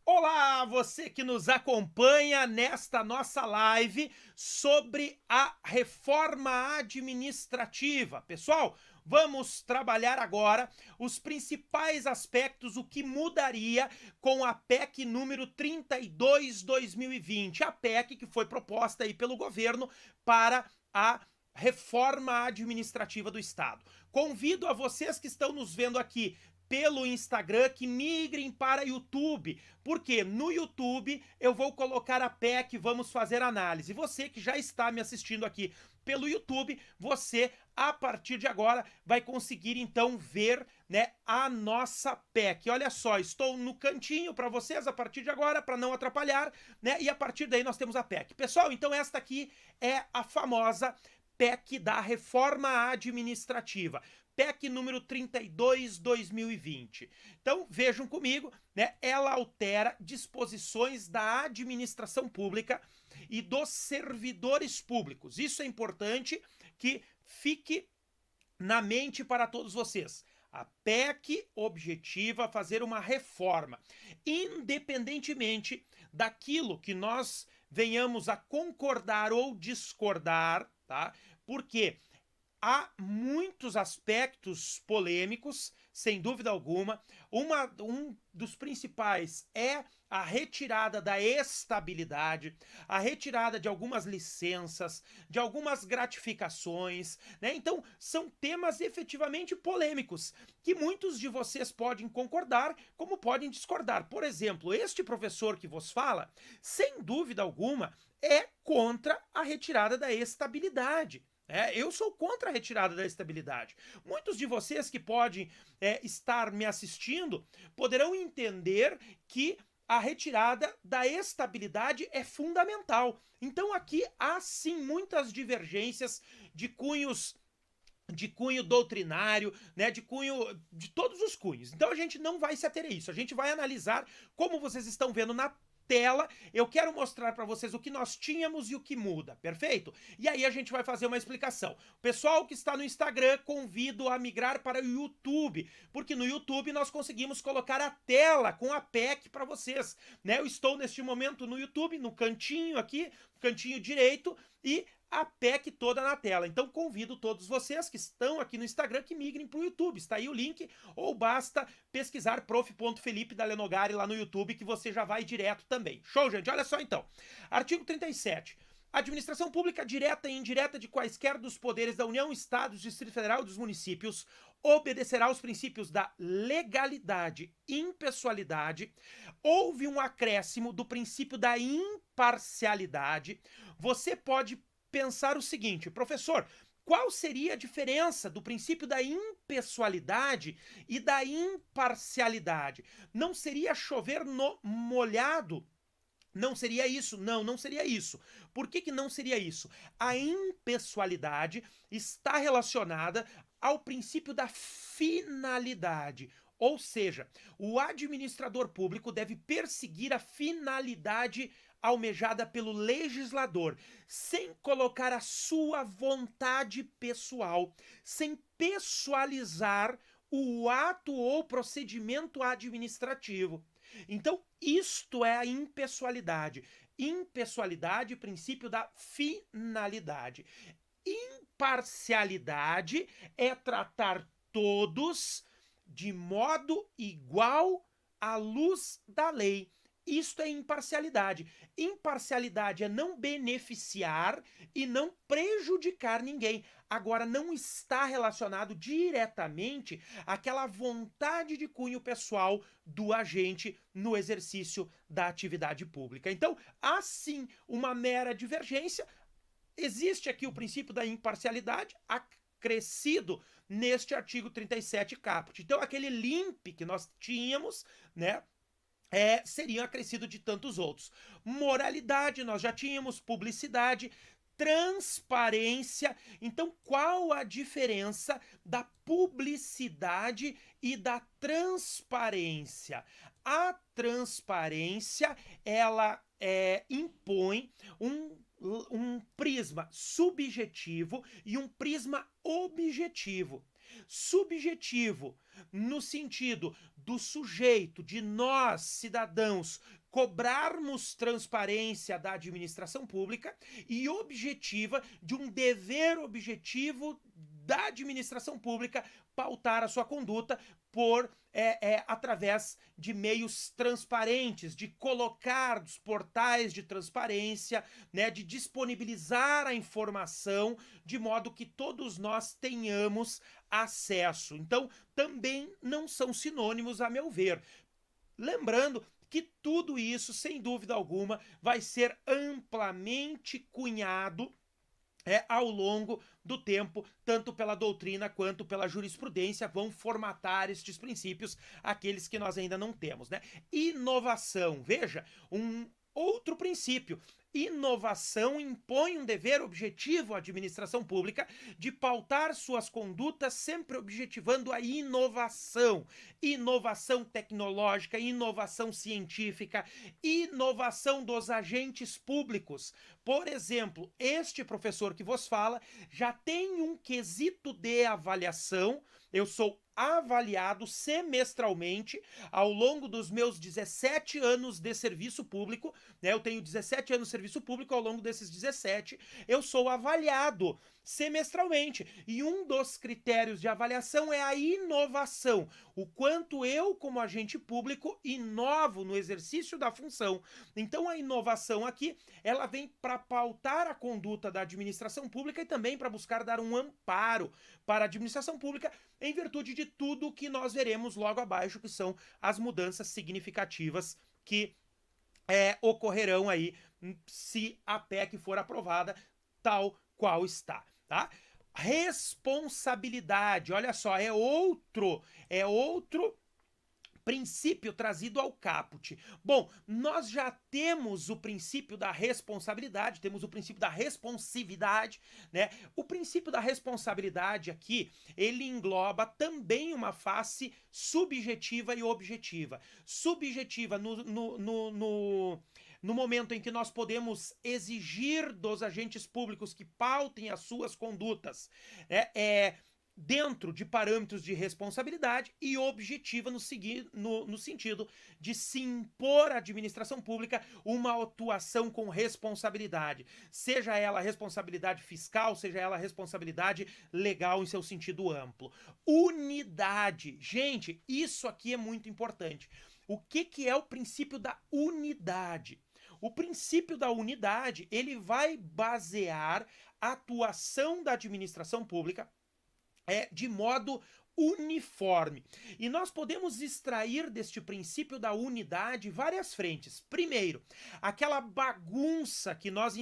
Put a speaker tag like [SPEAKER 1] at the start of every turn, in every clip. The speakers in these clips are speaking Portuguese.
[SPEAKER 1] Olá, você que nos acompanha nesta nossa live sobre a reforma administrativa. Pessoal, vamos trabalhar agora os principais aspectos, o que mudaria com a PEC número 32/2020, a PEC que foi proposta aí pelo governo para a reforma administrativa do Estado. Convido a vocês que estão nos vendo aqui pelo Instagram que migrem para YouTube, porque no YouTube eu vou colocar a PEC, vamos fazer análise. Você que já está me assistindo aqui pelo YouTube, você a partir de agora vai conseguir então ver, né, a nossa PEC. Olha só, estou no cantinho para vocês a partir de agora para não atrapalhar, né? E a partir daí nós temos a PEC. Pessoal, então esta aqui é a famosa PEC da reforma administrativa. PEC número 32/2020. Então, vejam comigo, né? Ela altera disposições da administração pública e dos servidores públicos. Isso é importante que fique na mente para todos vocês. A PEC objetiva fazer uma reforma, independentemente daquilo que nós venhamos a concordar ou discordar, tá? Porque há muitos aspectos polêmicos, sem dúvida alguma. Um dos principais é a retirada da estabilidade, a retirada de algumas licenças, de algumas gratificações, né? Então, são temas efetivamente polêmicos, que muitos de vocês podem concordar, como podem discordar. Por exemplo, este professor que vos fala, sem dúvida alguma, é contra a retirada da estabilidade. Eu sou contra a retirada da estabilidade. Muitos de vocês que podem estar me assistindo poderão entender que a retirada da estabilidade é fundamental. Então aqui há sim muitas divergências de cunho doutrinário, né, de cunho de todos os cunhos. Então a gente não vai se ater a isso. A gente vai analisar, como vocês estão vendo na tela, eu quero mostrar para vocês o que nós tínhamos e o que muda, perfeito? E aí a gente vai fazer uma explicação. Pessoal que está no Instagram, convido a migrar para o YouTube, porque no YouTube nós conseguimos colocar a tela com a PEC para vocês, né? Eu estou neste momento no YouTube, no cantinho aqui, cantinho direito, e a PEC toda na tela. Então convido todos vocês que estão aqui no Instagram que migrem para o YouTube. Está aí o link, ou basta pesquisar prof.felipe Dalenogari lá no YouTube que você já vai direto também. Show, gente? Olha só então. Artigo 37. A administração pública direta e indireta de quaisquer dos poderes da União, Estados, Distrito Federal e dos municípios obedecerá aos princípios da legalidade, impessoalidade. Houve um acréscimo do princípio da imparcialidade. Você pode pensar o seguinte, professor, qual seria a diferença do princípio da impessoalidade e da imparcialidade? Não seria chover no molhado? Não seria isso? Não, não seria isso. Por que não seria isso? A impessoalidade está relacionada ao princípio da finalidade. Ou seja, o administrador público deve perseguir a finalidade almejada pelo legislador, sem colocar a sua vontade pessoal, sem pessoalizar o ato ou procedimento administrativo. Então, isto é a impessoalidade. Impessoalidade, princípio da finalidade. Imparcialidade é tratar todos de modo igual à luz da lei. Isto é imparcialidade. Imparcialidade é não beneficiar e não prejudicar ninguém. Agora, não está relacionado diretamente àquela vontade de cunho pessoal do agente no exercício da atividade pública. Então, há sim uma mera divergência. Existe aqui o princípio da imparcialidade, acrescido neste artigo 37 caput. Então, aquele limp que nós tínhamos, né, seria acrescido de tantos outros. Moralidade, nós já tínhamos, publicidade, transparência. Então, qual a diferença da publicidade e da transparência? A transparência, ela impõe um prisma subjetivo e um prisma objetivo. Subjetivo, no sentido do sujeito, de nós, cidadãos, cobrarmos transparência da administração pública, e objetiva, de um dever objetivo da administração pública pautar a sua conduta por através de meios transparentes, de colocar dos portais de transparência, né, de disponibilizar a informação de modo que todos nós tenhamos acesso. Então, também não são sinônimos, a meu ver. Lembrando que tudo isso, sem dúvida alguma, vai ser amplamente cunhado ao longo do tempo, tanto pela doutrina quanto pela jurisprudência, vão formatar estes princípios, aqueles que nós ainda não temos, né? Inovação, veja, um outro princípio. Inovação impõe um dever objetivo à administração pública de pautar suas condutas sempre objetivando a inovação. Inovação tecnológica, inovação científica, inovação dos agentes públicos. Por exemplo, este professor que vos fala já tem um quesito de avaliação. Eu sou avaliado semestralmente ao longo dos meus 17 anos de serviço público, né? Eu tenho 17 anos de serviço público, ao longo desses 17 eu sou avaliado semestralmente, e um dos critérios de avaliação é a inovação, o quanto eu, como agente público, inovo no exercício da função. Então a inovação aqui, ela vem para pautar a conduta da administração pública e também para buscar dar um amparo para a administração pública em virtude de tudo que nós veremos logo abaixo, que são as mudanças significativas que ocorrerão aí se a PEC for aprovada tal qual está, tá? Responsabilidade, olha só, é outro princípio trazido ao caput. Bom, nós já temos o princípio da responsabilidade, temos o princípio da responsividade, né? O princípio da responsabilidade aqui, ele engloba também uma face subjetiva e objetiva. Subjetiva no momento em que nós podemos exigir dos agentes públicos que pautem as suas condutas, dentro de parâmetros de responsabilidade, e objetiva no sentido de se impor à administração pública uma atuação com responsabilidade, seja ela responsabilidade fiscal, seja ela responsabilidade legal em seu sentido amplo. Unidade, gente, isso aqui é muito importante. O que é o princípio da unidade? O princípio da unidade, ele vai basear a atuação da administração pública de modo uniforme. E nós podemos extrair deste princípio da unidade várias frentes. Primeiro, aquela bagunça que nós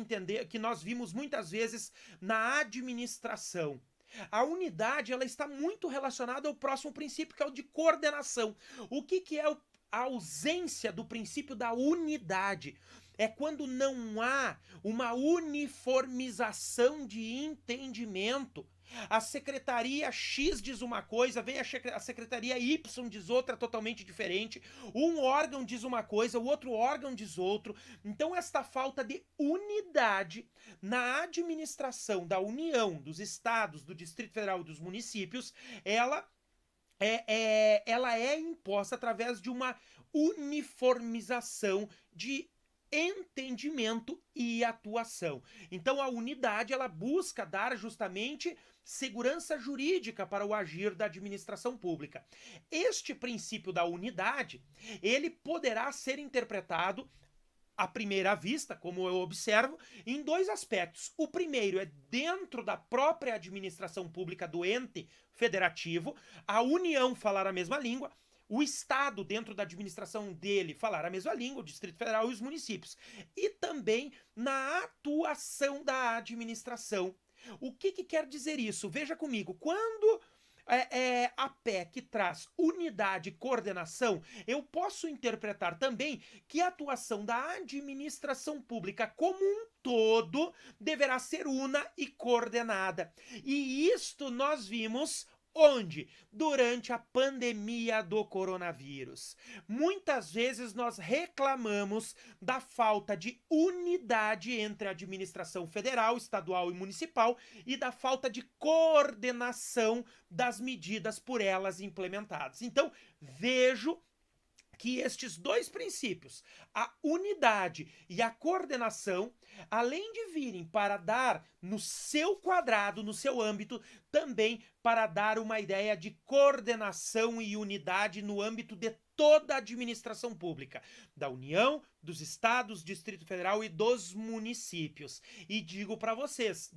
[SPEAKER 1] vimos muitas vezes na administração. A unidade, ela está muito relacionada ao próximo princípio, que é o de coordenação. O que é a ausência do princípio da unidade? É quando não há uma uniformização de entendimento. A secretaria X diz uma coisa, vem a secretaria Y diz outra totalmente diferente, um órgão diz uma coisa, o outro órgão diz outro. Então esta falta de unidade na administração da União, dos estados, do Distrito Federal e dos municípios, ela é imposta através de uma uniformização de entendimento e atuação. Então a unidade, ela busca dar justamente segurança jurídica para o agir da administração pública. Este princípio da unidade, ele poderá ser interpretado à primeira vista, como eu observo, em dois aspectos. O primeiro é dentro da própria administração pública do ente federativo, a União falar a mesma língua, o Estado, dentro da administração dele, falar a mesma língua, o Distrito Federal e os municípios. E também na atuação da administração. O que quer dizer isso? Veja comigo, quando a PEC traz unidade e coordenação, eu posso interpretar também que a atuação da administração pública como um todo deverá ser una e coordenada. E isto nós vimos Onde? Durante a pandemia do coronavírus. Muitas vezes nós reclamamos da falta de unidade entre a administração federal, estadual e municipal e da falta de coordenação das medidas por elas implementadas. Então, vejo que estes dois princípios, a unidade e a coordenação, além de virem para dar no seu quadrado, no seu âmbito, também para dar uma ideia de coordenação e unidade no âmbito de toda a administração pública, da União, dos estados, Distrito Federal e dos municípios. E digo para vocês,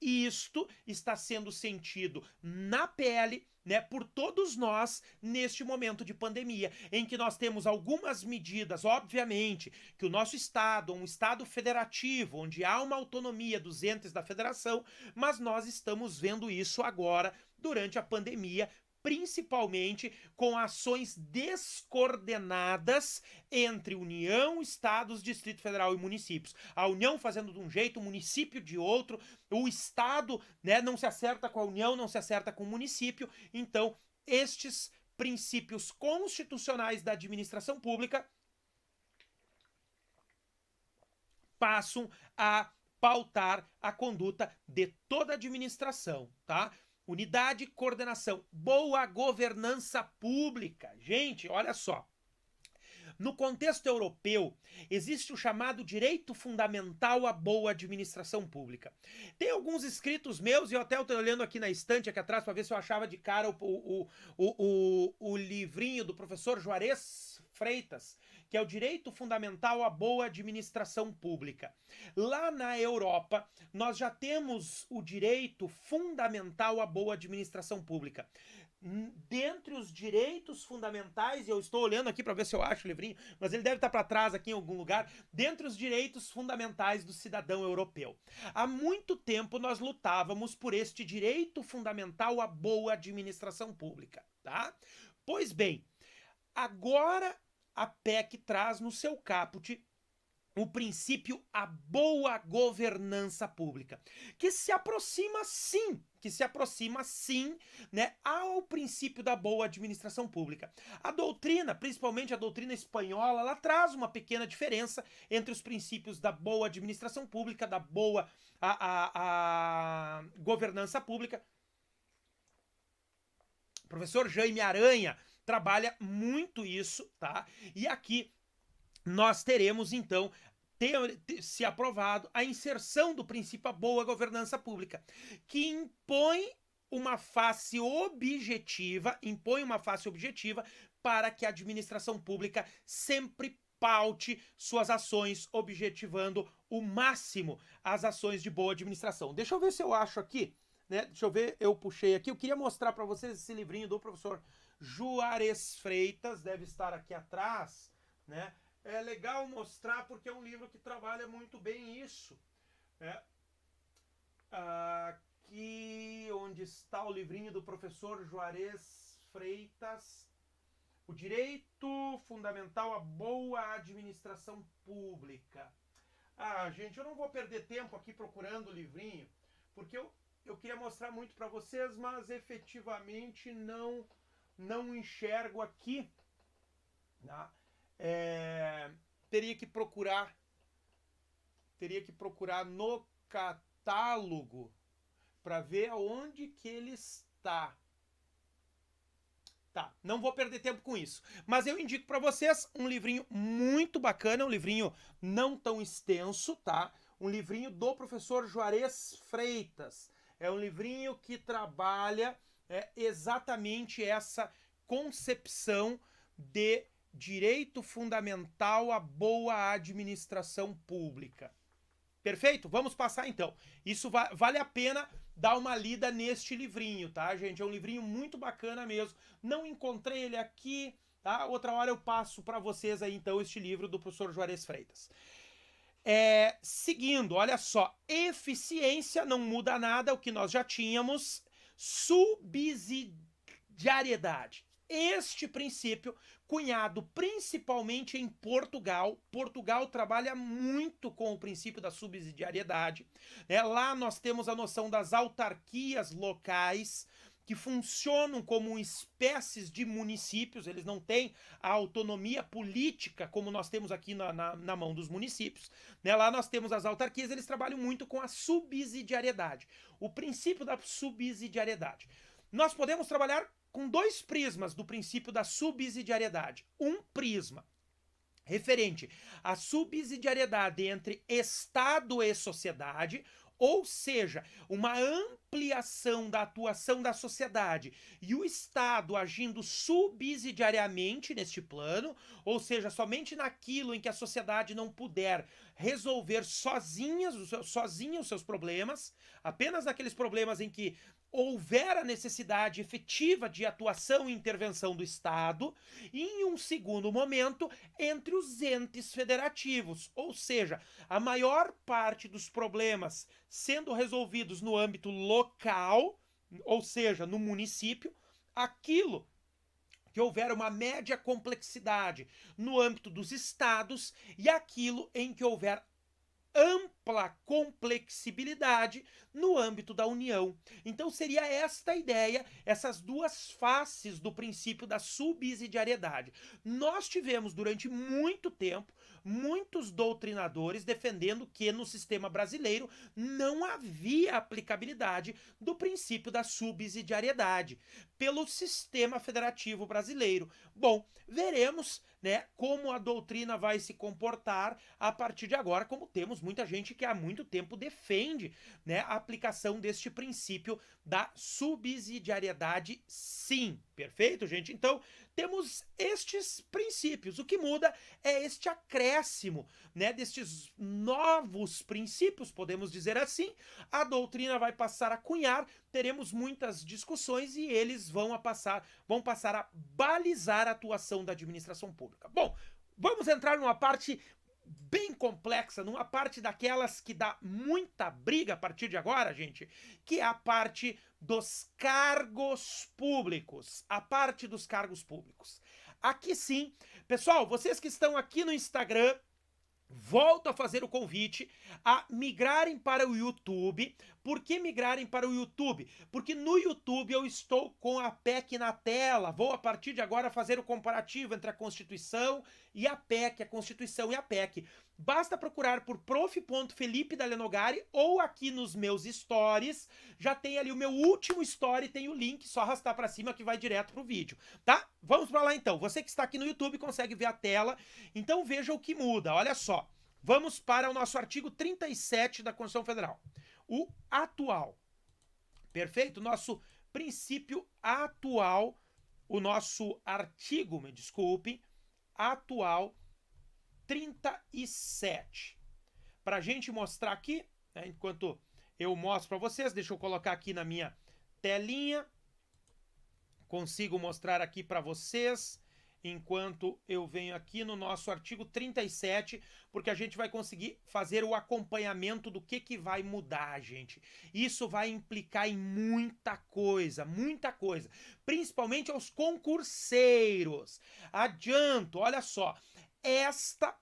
[SPEAKER 1] isto está sendo sentido na pele, né, por todos nós neste momento de pandemia, em que nós temos algumas medidas, obviamente, que o nosso estado, um estado federativo, onde há uma autonomia dos entes da federação, mas nós estamos vendo isso agora durante a pandemia, principalmente com ações descoordenadas entre União, Estados, Distrito Federal e municípios. A União fazendo de um jeito, o município de outro, o Estado, né, não se acerta com a União, não se acerta com o município. Então, estes princípios constitucionais da administração pública passam a pautar a conduta de toda a administração, tá? Unidade, coordenação, boa governança pública. Gente, olha só. No contexto europeu, existe o chamado direito fundamental à boa administração pública. Tem alguns escritos meus, e eu até estou olhando aqui na estante, aqui atrás, para ver se eu achava de cara o livrinho do professor Juarez Freitas, que é o direito fundamental à boa administração pública. Lá na Europa, nós já temos o direito fundamental à boa administração pública. Dentre os direitos fundamentais, e eu estou olhando aqui para ver se eu acho o livrinho, mas ele deve estar para trás aqui em algum lugar, dentre os direitos fundamentais do cidadão europeu. Há muito tempo nós lutávamos por este direito fundamental à boa administração pública, tá? Pois bem, agora a PEC traz no seu caput o princípio a boa governança pública, que se aproxima sim, né, ao princípio da boa administração pública. A doutrina, principalmente a doutrina espanhola, ela traz uma pequena diferença entre os princípios da boa administração pública, da boa a governança pública. O professor Jaime Aranha trabalha muito isso, tá? E aqui nós teremos, então, se aprovado, a inserção do princípio a boa governança pública, que impõe uma face objetiva para que a administração pública sempre paute suas ações, objetivando o máximo as ações de boa administração. Deixa eu ver se eu acho aqui, né? Deixa eu ver, eu puxei aqui, eu queria mostrar para vocês esse livrinho do professor Juarez Freitas, deve estar aqui atrás, né? É legal mostrar porque é um livro que trabalha muito bem isso. Aqui onde está o livrinho do professor Juarez Freitas, o direito fundamental à boa administração pública. Gente, eu não vou perder tempo aqui procurando o livrinho, porque eu queria mostrar muito para vocês, mas efetivamente não enxergo aqui, tá? Teria que procurar no catálogo para ver aonde que ele está. Tá, não vou perder tempo com isso, mas eu indico para vocês um livrinho muito bacana, um livrinho não tão extenso, tá? Um livrinho do professor Juarez Freitas. É um livrinho que trabalha exatamente essa concepção de direito fundamental à boa administração pública. Perfeito? Vamos passar então. Isso vale a pena dar uma lida neste livrinho, tá, gente? É um livrinho muito bacana mesmo. Não encontrei ele aqui, tá? Outra hora eu passo para vocês aí então este livro do professor Juarez Freitas. Seguindo, olha só, eficiência não muda nada, o que nós já tínhamos, subsidiariedade. Este princípio, cunhado principalmente em Portugal. Portugal trabalha muito com o princípio da subsidiariedade. Lá nós temos a noção das autarquias locais, que funcionam como espécies de municípios, eles não têm a autonomia política como nós temos aqui na mão dos municípios. Né? Lá nós temos as autarquias, eles trabalham muito com a subsidiariedade, o princípio da subsidiariedade. Nós podemos trabalhar com dois prismas do princípio da subsidiariedade. Um prisma referente à subsidiariedade entre Estado e sociedade, ou seja, uma ampliação da atuação da sociedade e o Estado agindo subsidiariamente neste plano, ou seja, somente naquilo em que a sociedade não puder resolver sozinha os seus problemas, apenas naqueles problemas em que houver a necessidade efetiva de atuação e intervenção do Estado, e em um segundo momento, entre os entes federativos, ou seja, a maior parte dos problemas sendo resolvidos no âmbito local, ou seja, no município, aquilo que houver uma média complexidade no âmbito dos estados e aquilo em que houver ampla complexibilidade no âmbito da União. Então seria esta ideia, essas duas faces do princípio da subsidiariedade. Nós tivemos durante muito tempo muitos doutrinadores defendendo que no sistema brasileiro não havia aplicabilidade do princípio da subsidiariedade pelo sistema federativo brasileiro. Bom, veremos, né, como a doutrina vai se comportar a partir de agora, como temos muita gente que há muito tempo defende, né, a aplicação deste princípio da subsidiariedade, sim. Perfeito, gente? Então, temos estes princípios. O que muda é este acréscimo, né, destes novos princípios, podemos dizer assim. A doutrina vai passar a cunhar, teremos muitas discussões e eles vão passar a balizar a atuação da administração pública. Bom, vamos entrar numa parte bem complexa, numa parte daquelas que dá muita briga a partir de agora, gente, que é a parte dos cargos públicos. A parte dos cargos públicos. Aqui sim, pessoal, vocês que estão aqui no Instagram, volto a fazer o convite a migrarem para o YouTube. Por que migrarem para o YouTube? Porque no YouTube eu estou com a PEC na tela. Vou a partir de agora fazer o comparativo entre a Constituição e a PEC, a Constituição e a PEC. Basta procurar por prof.Felipe Dalenogari ou aqui nos meus stories. Já tem ali o meu último story, tem o link, só arrastar para cima que vai direto pro vídeo, tá? Vamos para lá então. Você que está aqui no YouTube consegue ver a tela, então veja o que muda. Olha só, vamos para o nosso artigo 37 da Constituição Federal. O atual. Perfeito? Nosso princípio atual, o nosso artigo, me desculpe, atual 37. Para a gente mostrar aqui, né, enquanto eu mostro para vocês, deixa eu colocar aqui na minha telinha. Consigo mostrar aqui para vocês, enquanto eu venho aqui no nosso artigo 37, porque a gente vai conseguir fazer o acompanhamento do que vai mudar, gente. Isso vai implicar em muita coisa, principalmente aos concurseiros. Adianto, olha só, esta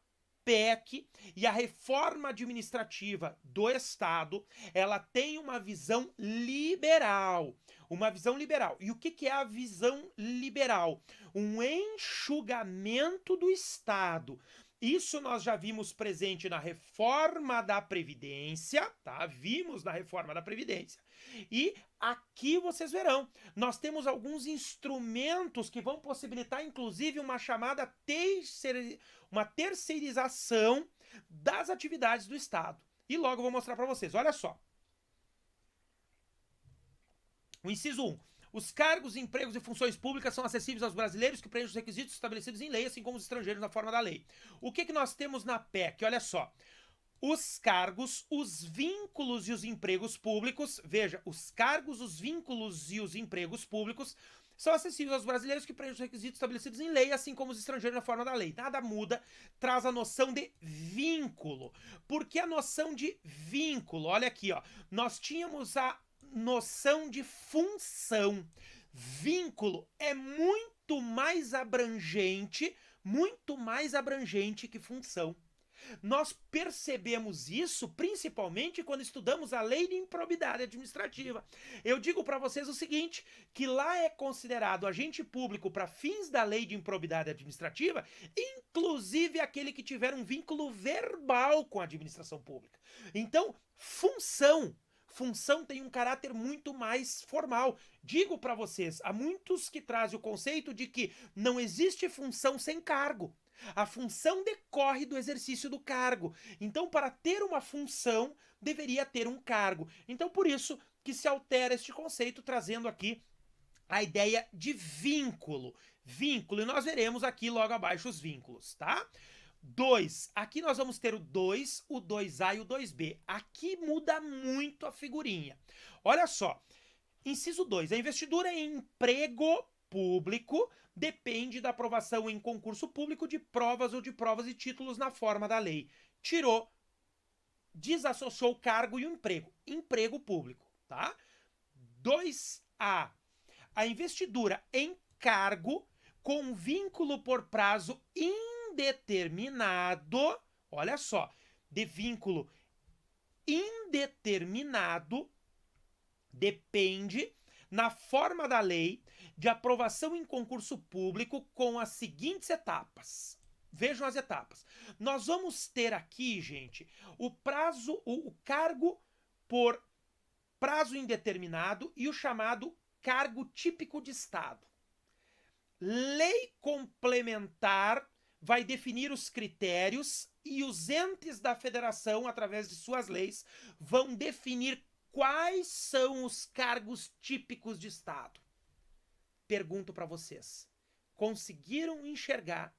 [SPEAKER 1] PEC e a reforma administrativa do Estado, ela tem uma visão liberal. Uma visão liberal. E o que é a visão liberal? Um enxugamento do Estado. Isso nós já vimos presente na reforma da Previdência, tá? Vimos na reforma da Previdência. E aqui vocês verão, nós temos alguns instrumentos que vão possibilitar, inclusive, uma chamada terceirização das atividades do Estado. E logo eu vou mostrar para vocês. Olha só. O inciso 1. Os cargos, empregos e funções públicas são acessíveis aos brasileiros que preenchem os requisitos estabelecidos em lei, assim como os estrangeiros na forma da lei. O que nós temos na PEC? Olha só. Os cargos, os vínculos e os empregos públicos, veja, os cargos, os vínculos e os empregos públicos são acessíveis aos brasileiros que preenchem os requisitos estabelecidos em lei, assim como os estrangeiros na forma da lei. Nada muda, traz a noção de vínculo. Por que a noção de vínculo? Olha aqui, ó. Nós tínhamos a noção de função. Vínculo é muito mais abrangente que função. Nós percebemos isso principalmente quando estudamos a lei de improbidade administrativa. Eu digo para vocês o seguinte, que lá é considerado agente público para fins da lei de improbidade administrativa, inclusive aquele que tiver um vínculo verbal com a administração pública. Então, função tem um caráter muito mais formal. Digo para vocês, há muitos que trazem o conceito de que não existe função sem cargo. A função decorre do exercício do cargo. Então, para ter uma função, deveria ter um cargo. Então, por isso que se altera este conceito, trazendo aqui a ideia de vínculo. Vínculo, e nós veremos aqui logo abaixo os vínculos, tá? 2. Aqui nós vamos ter o 2, o 2A e o 2B. Aqui muda muito a figurinha. Olha só. Inciso 2. A investidura em emprego público depende da aprovação em concurso público de provas ou de provas e títulos na forma da lei. Tirou, desassociou o cargo e o emprego. Emprego público, tá? 2A. A investidura em cargo com vínculo por prazo indeterminado, olha só, de vínculo indeterminado, depende, na forma da lei, de aprovação em concurso público com as seguintes etapas. Vejam as etapas. Nós vamos ter aqui, gente, o cargo por prazo indeterminado e o chamado cargo típico de Estado. Lei complementar vai definir os critérios e os entes da federação, através de suas leis, vão definir quais são os cargos típicos de Estado. Pergunto para vocês, conseguiram enxergar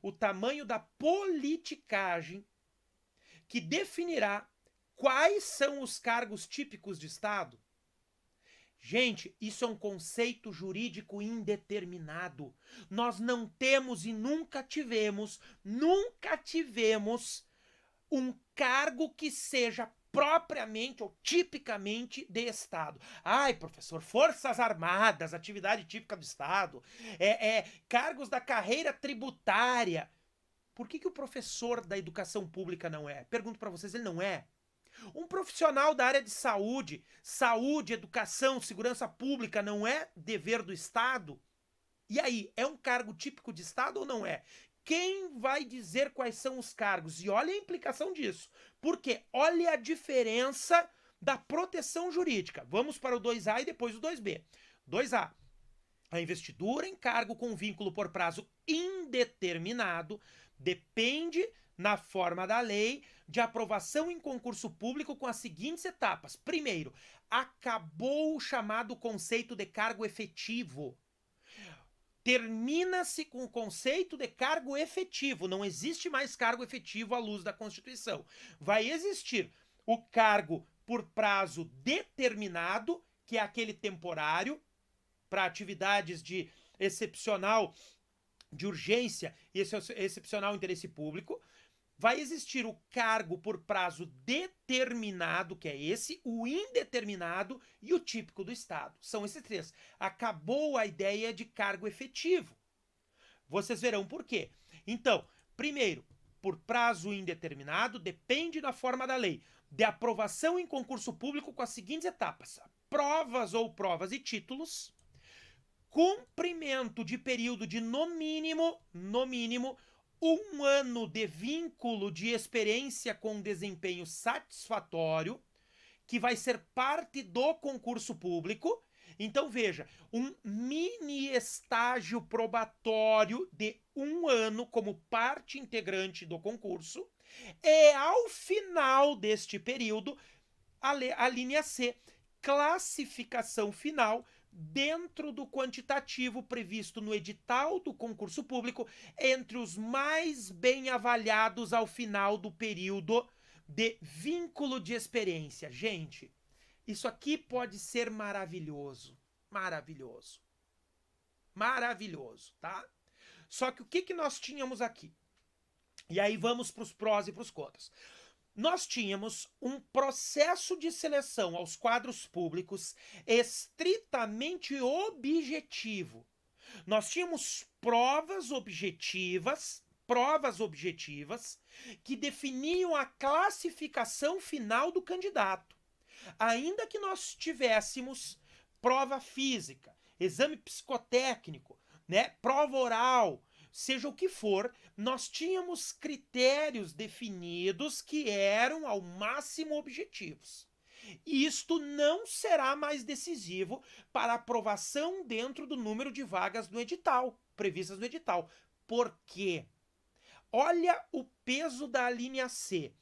[SPEAKER 1] o tamanho da politicagem que definirá quais são os cargos típicos de Estado? Gente, isso é um conceito jurídico indeterminado. Nós não temos e nunca tivemos um cargo que seja propriamente ou tipicamente de Estado. Ai, professor, Forças Armadas, atividade típica do Estado, cargos da carreira tributária. Por que o professor da educação pública não é? Pergunto para vocês, ele não é? Um profissional da área de saúde, educação, segurança pública, não é dever do Estado? E aí, é um cargo típico de Estado ou não é? Quem vai dizer quais são os cargos? E olha a implicação disso. Porque olha a diferença da proteção jurídica. Vamos para o 2A e depois o 2B. 2A. A investidura em cargo com vínculo por prazo indeterminado depende, na forma da lei, de aprovação em concurso público com as seguintes etapas. Primeiro, acabou o chamado conceito de cargo efetivo. Termina-se com o conceito de cargo efetivo. Não existe mais cargo efetivo à luz da Constituição. Vai existir o cargo por prazo determinado, que é aquele temporário, para atividades de excepcional, de urgência e excepcional interesse público. Vai existir o cargo por prazo determinado, que é esse, o indeterminado e o típico do Estado. São esses três. Acabou a ideia de cargo efetivo. Vocês verão por quê. Então, primeiro, por prazo indeterminado, depende da forma da lei, de aprovação em concurso público com as seguintes etapas. Provas ou provas e títulos, cumprimento de período de no mínimo, 1 ano de vínculo de experiência com desempenho satisfatório, que vai ser parte do concurso público. Então, veja, um mini estágio probatório de 1 ano como parte integrante do concurso. E, ao final deste período, a linha C, classificação final dentro do quantitativo previsto no edital do concurso público entre os mais bem avaliados ao final do período de vínculo de experiência. Gente, isso aqui pode ser maravilhoso, tá? Só que o que nós tínhamos aqui? E aí vamos para os prós e para os contras. Nós tínhamos um processo de seleção aos quadros públicos estritamente objetivo. Nós tínhamos provas objetivas provas objetivas que definiam a classificação final do candidato. Ainda que nós tivéssemos prova física, exame psicotécnico, né, prova oral, seja o que for, nós tínhamos critérios definidos que eram ao máximo objetivos. E isto não será mais decisivo para aprovação dentro do número de vagas do edital, previstas no edital. Por quê? Olha o peso da linha C.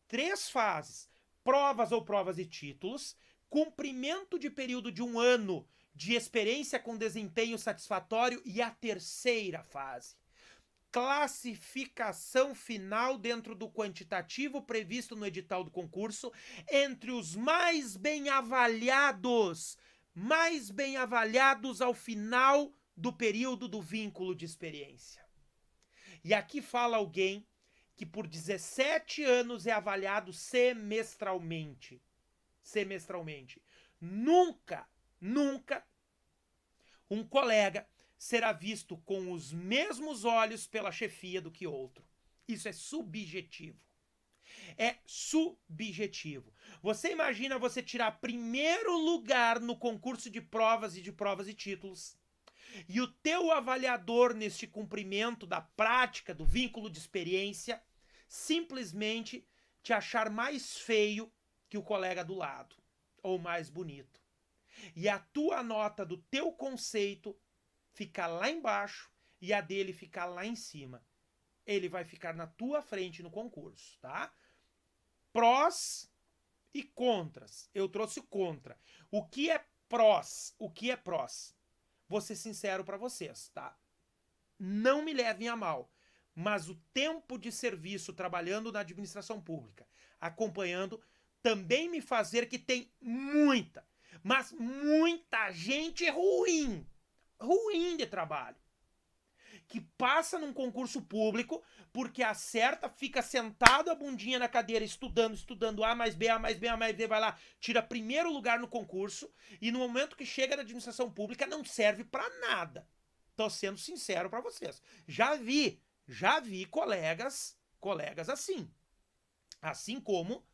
[SPEAKER 1] 3 fases: provas ou provas e títulos, cumprimento de período de 1 ano de experiência com desempenho satisfatório e a terceira fase: classificação final dentro do quantitativo previsto no edital do concurso entre os mais bem avaliados ao final do período do vínculo de experiência. E aqui fala alguém que por 17 anos é avaliado semestralmente. Nunca um colega será visto com os mesmos olhos pela chefia do que outro. Isso é subjetivo. Você imagina você tirar primeiro lugar no concurso de provas e títulos, e o teu avaliador neste cumprimento da prática do vínculo de experiência simplesmente te achar mais feio que o colega do lado, ou mais bonito. E a tua nota do teu conceito ficar lá embaixo e a dele ficar lá em cima. Ele vai ficar na tua frente no concurso, tá? Prós e contras. Eu trouxe contra. O que é prós? Vou ser sincero para vocês, tá? Não me levem a mal, mas o tempo de serviço trabalhando na administração pública, acompanhando, também me faz ver que tem muita gente ruim de trabalho, que passa num concurso público porque acerta, fica sentado a bundinha na cadeira estudando A mais B, vai lá, tira primeiro lugar no concurso e no momento que chega na administração pública não serve pra nada. Tô sendo sincero pra vocês. Já vi colegas assim. Assim como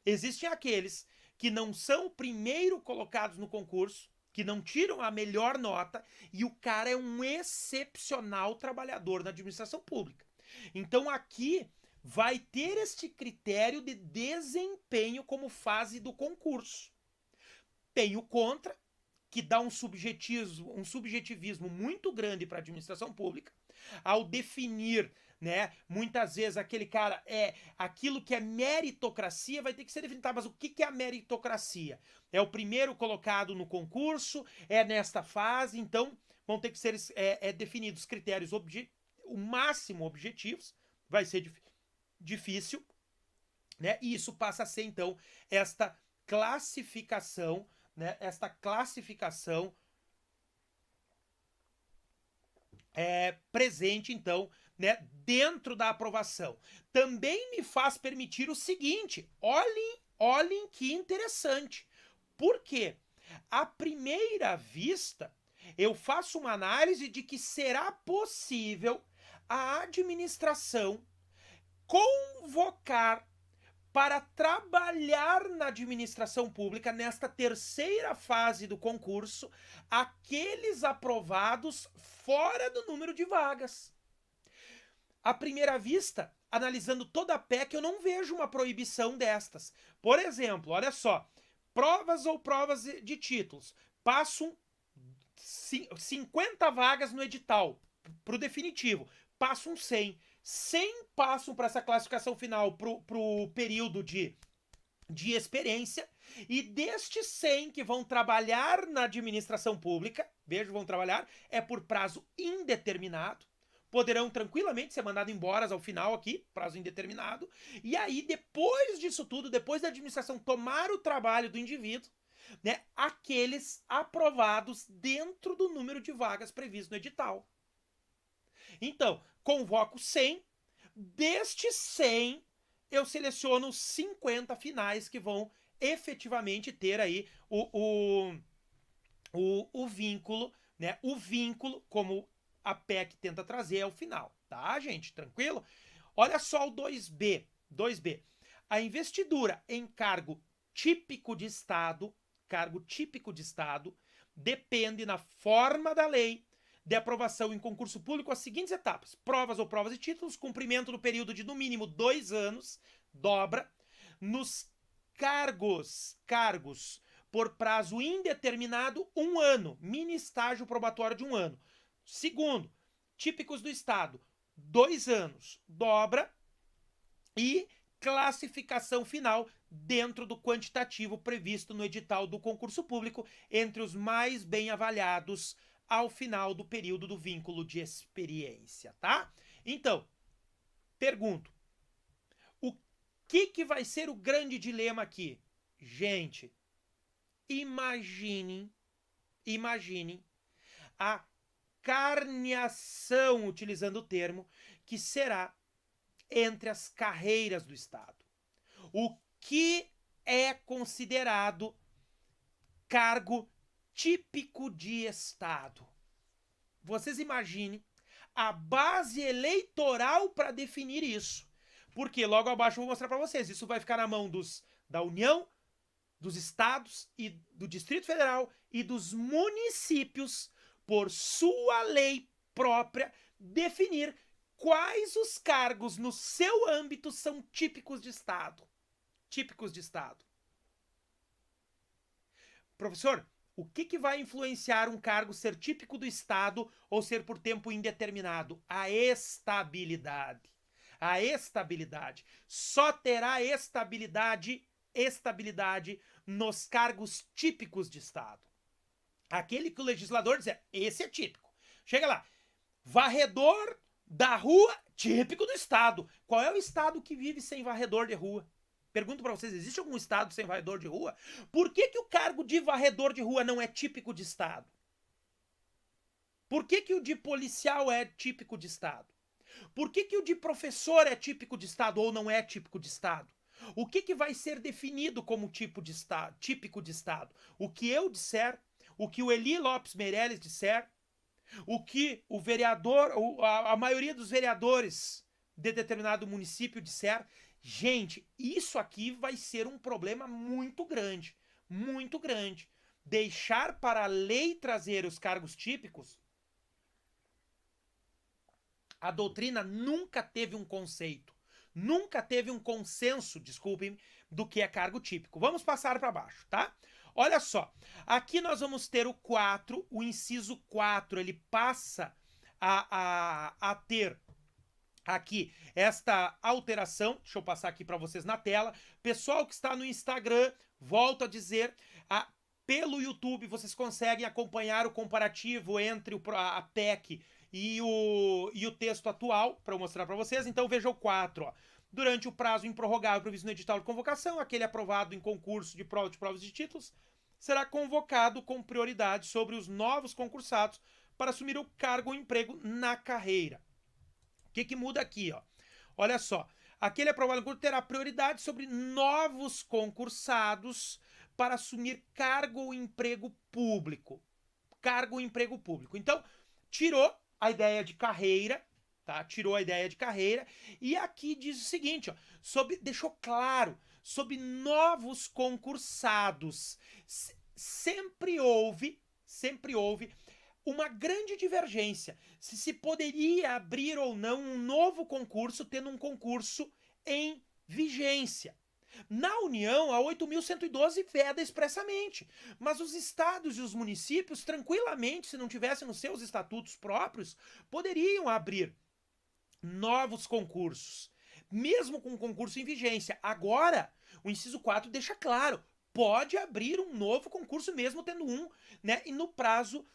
[SPEAKER 1] existem aqueles que não são primeiro colocados no concurso, que não tiram a melhor nota, e o cara é um excepcional trabalhador na administração pública. Então aqui vai ter este critério de desempenho como fase do concurso. Tem o contra, que dá um subjetivismo muito grande para a administração pública, ao definir, né, muitas vezes aquele cara aquilo que é meritocracia vai ter que ser definido. Tá, mas o que é a meritocracia? É o primeiro colocado no concurso, é nesta fase, então vão ter que ser definidos critérios o máximo objetivos, vai ser difícil, né? E isso passa a ser então esta classificação, né? Presente então, né, dentro da aprovação. Também me faz permitir o seguinte: olhem que interessante. Por quê? À primeira vista, eu faço uma análise de que será possível a administração convocar para trabalhar na administração pública, nesta terceira fase do concurso, aqueles aprovados fora do número de vagas. À primeira vista, analisando toda a PEC, eu não vejo uma proibição destas. Por exemplo, olha só, provas ou provas de títulos, passam 50 vagas no edital, para o definitivo, passam 100 passam para essa classificação final pro período de experiência, e destes 100 que vão trabalhar na administração pública, vão trabalhar, por prazo indeterminado, poderão tranquilamente ser mandados embora ao final aqui, prazo indeterminado, e aí depois disso tudo, depois da administração tomar o trabalho do indivíduo, né, aqueles aprovados dentro do número de vagas previsto no edital. Então, convoco 100, destes 100 eu seleciono 50 finais que vão efetivamente ter aí o vínculo, né? O vínculo como a PEC tenta trazer ao final, tá, gente? Tranquilo? Olha só o 2B. 2B. A investidura em cargo típico de Estado, depende na forma da lei de aprovação em concurso público as seguintes etapas: provas ou provas e títulos, cumprimento do período de no mínimo 2 anos, dobra, nos cargos por prazo indeterminado, 1 ano, mini estágio probatório de 1 ano. Segundo, típicos do Estado, 2 anos, dobra, e classificação final dentro do quantitativo previsto no edital do concurso público entre os mais bem avaliados ao final do período do vínculo de experiência, tá? Então, pergunto, o que vai ser o grande dilema aqui? Gente, imaginem a carneação, utilizando o termo, que será entre as carreiras do Estado. O que é considerado cargo típico de Estado? Vocês imaginem a base eleitoral para definir isso. Porque logo abaixo eu vou mostrar para vocês. Isso vai ficar na mão da União, dos estados e do Distrito Federal e dos municípios, por sua lei própria, definir quais os cargos no seu âmbito são típicos de Estado. Típicos de Estado. Professor, o que vai influenciar um cargo ser típico do Estado ou ser por tempo indeterminado? A estabilidade. A estabilidade. Só terá estabilidade nos cargos típicos de Estado. Aquele que o legislador diz, esse é típico. Chega lá, varredor da rua, típico do Estado. Qual é o Estado que vive sem varredor de rua? Pergunto para vocês, existe algum Estado sem varredor de rua? Por que o cargo de varredor de rua não é típico de Estado? Por que o de policial é típico de Estado? Por que o de professor é típico de Estado ou não é típico de Estado? O que vai ser definido como típico de Estado? O que eu disser, o que o Eli Lopes Meirelles disser, o que o vereador, a maioria dos vereadores de determinado município disser. Gente, isso aqui vai ser um problema muito grande, muito grande. Deixar para a lei trazer os cargos típicos, a doutrina nunca teve um conceito, nunca teve um consenso, desculpem, do que é cargo típico. Vamos passar para baixo, tá? Olha só, aqui nós vamos ter o 4, o inciso 4, ele passa a ter aqui esta alteração. Deixa eu passar aqui para vocês na tela. Pessoal que está no Instagram, volto a dizer, pelo YouTube vocês conseguem acompanhar o comparativo entre a PEC e o texto atual, para eu mostrar para vocês. Então veja o 4, ó. Durante o prazo improrrogável previsto no edital de convocação, aquele aprovado em concurso de provas de títulos será convocado com prioridade sobre os novos concursados para assumir o cargo ou emprego na carreira. O que muda aqui, ó? Olha só, aquele aprovado em concurso terá prioridade sobre novos concursados para assumir cargo ou emprego público. Cargo ou emprego público. Então, tirou a ideia de carreira, tá? Tirou a ideia de carreira, e aqui diz o seguinte, ó, deixou claro, sob novos concursados. Sempre houve uma grande divergência se poderia abrir ou não um novo concurso, tendo um concurso em vigência. Na União, a 8.112 veda expressamente, mas os estados e os municípios, tranquilamente, se não tivessem nos seus estatutos próprios, poderiam abrir novos concursos, mesmo com concurso em vigência. Agora, o inciso 4 deixa claro, pode abrir um novo concurso mesmo tendo um, né, e no prazo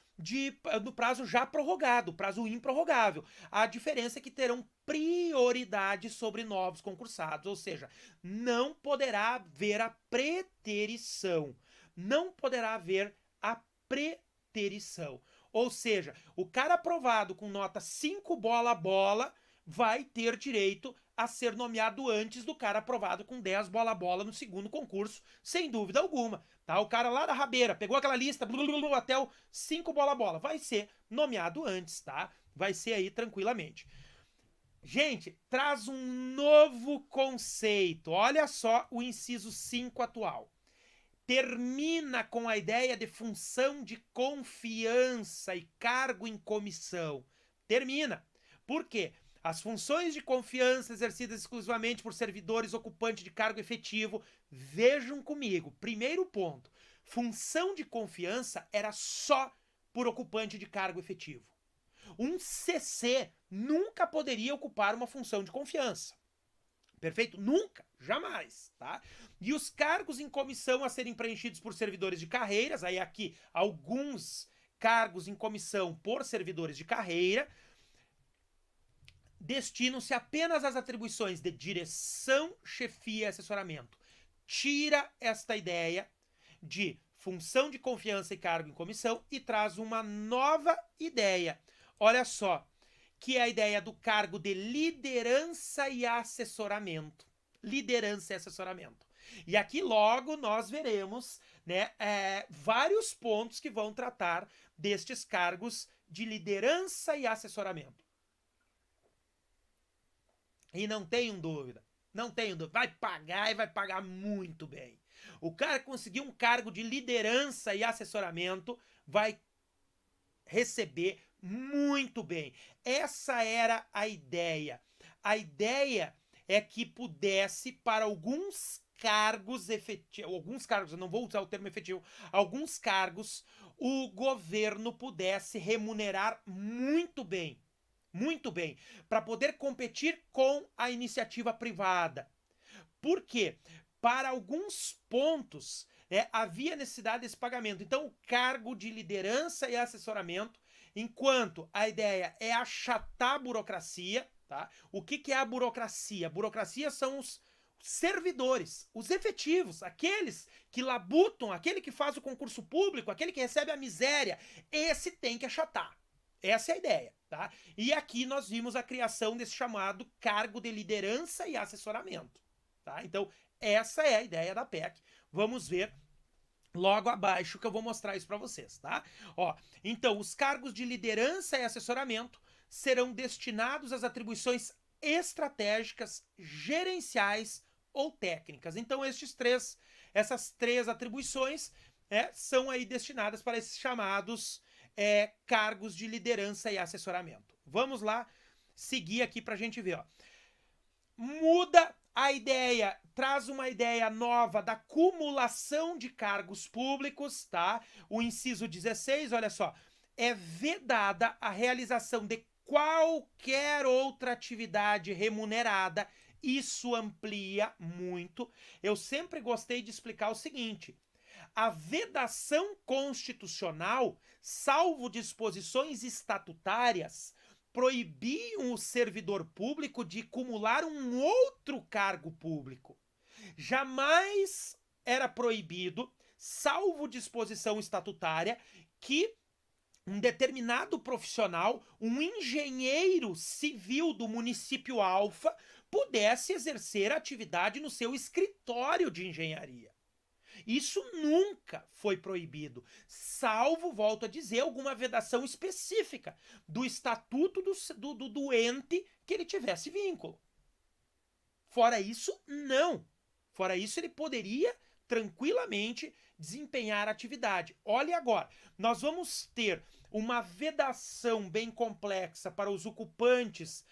[SPEAKER 1] já prorrogado, prazo improrrogável. A diferença é que terão prioridade sobre novos concursados, ou seja, não poderá haver a preterição. Não poderá haver a preterição. Ou seja, o cara aprovado com nota 5 bola vai ter direito a ser nomeado antes do cara aprovado com 10 bola-bola no segundo concurso, sem dúvida alguma. Tá? O cara lá da rabeira pegou aquela lista até o 5 bola-bola. Vai ser nomeado antes, tá? Vai ser aí tranquilamente. Gente, traz um novo conceito. Olha só o inciso 5 atual. Termina com a ideia de função de confiança e cargo em comissão. Termina. Por quê? As funções de confiança exercidas exclusivamente por servidores ocupantes de cargo efetivo. Vejam comigo. Primeiro ponto. Função de confiança era só por ocupante de cargo efetivo. Um CC nunca poderia ocupar uma função de confiança. Perfeito? Nunca, jamais, tá? E os cargos em comissão a serem preenchidos por servidores de carreiras, aí aqui alguns cargos em comissão por servidores de carreira, destinam-se apenas às atribuições de direção, chefia e assessoramento. Tira esta ideia de função de confiança e cargo em comissão e traz uma nova ideia. Olha só, que é a ideia do cargo de liderança e assessoramento. Liderança e assessoramento. E aqui logo nós veremos, né, vários pontos que vão tratar destes cargos de liderança e assessoramento. E não tenham dúvida, vai pagar e vai pagar muito bem. O cara que conseguir um cargo de liderança e assessoramento vai receber muito bem. Essa era a ideia. A ideia é que pudesse, para alguns cargos efetivos, eu não vou usar o termo efetivo, alguns cargos, o governo pudesse remunerar muito bem, para poder competir com a iniciativa privada. Por quê? Para alguns pontos, havia necessidade desse pagamento. Então, o cargo de liderança e assessoramento, enquanto a ideia é achatar a burocracia, tá? O que é a burocracia? A burocracia são os servidores, os efetivos, aqueles que labutam, aquele que faz o concurso público, aquele que recebe a miséria. Esse tem que achatar. Essa é a ideia, tá? E aqui nós vimos a criação desse chamado cargo de liderança e assessoramento, tá? Então, essa é a ideia da PEC. Vamos ver logo abaixo que eu vou mostrar isso para vocês, tá? Ó, então, os cargos de liderança e assessoramento serão destinados às atribuições estratégicas, gerenciais ou técnicas. Então, essas três atribuições são aí destinadas para esses chamados cargos de liderança e assessoramento. Vamos lá seguir aqui para a gente ver. Ó. Muda a ideia, traz uma ideia nova da cumulação de cargos públicos, tá? O inciso 16, olha só, é vedada a realização de qualquer outra atividade remunerada. Isso amplia muito. Eu sempre gostei de explicar o seguinte: a vedação constitucional, salvo disposições estatutárias, proibiam o servidor público de cumular um outro cargo público. Jamais era proibido, salvo disposição estatutária, que um determinado profissional, um engenheiro civil do município Alfa, pudesse exercer atividade no seu escritório de engenharia. Isso nunca foi proibido, salvo, volto a dizer, alguma vedação específica do estatuto do ente que ele tivesse vínculo. Fora isso, não. Fora isso, ele poderia tranquilamente desempenhar a atividade. Olhe agora, nós vamos ter uma vedação bem complexa para os ocupantes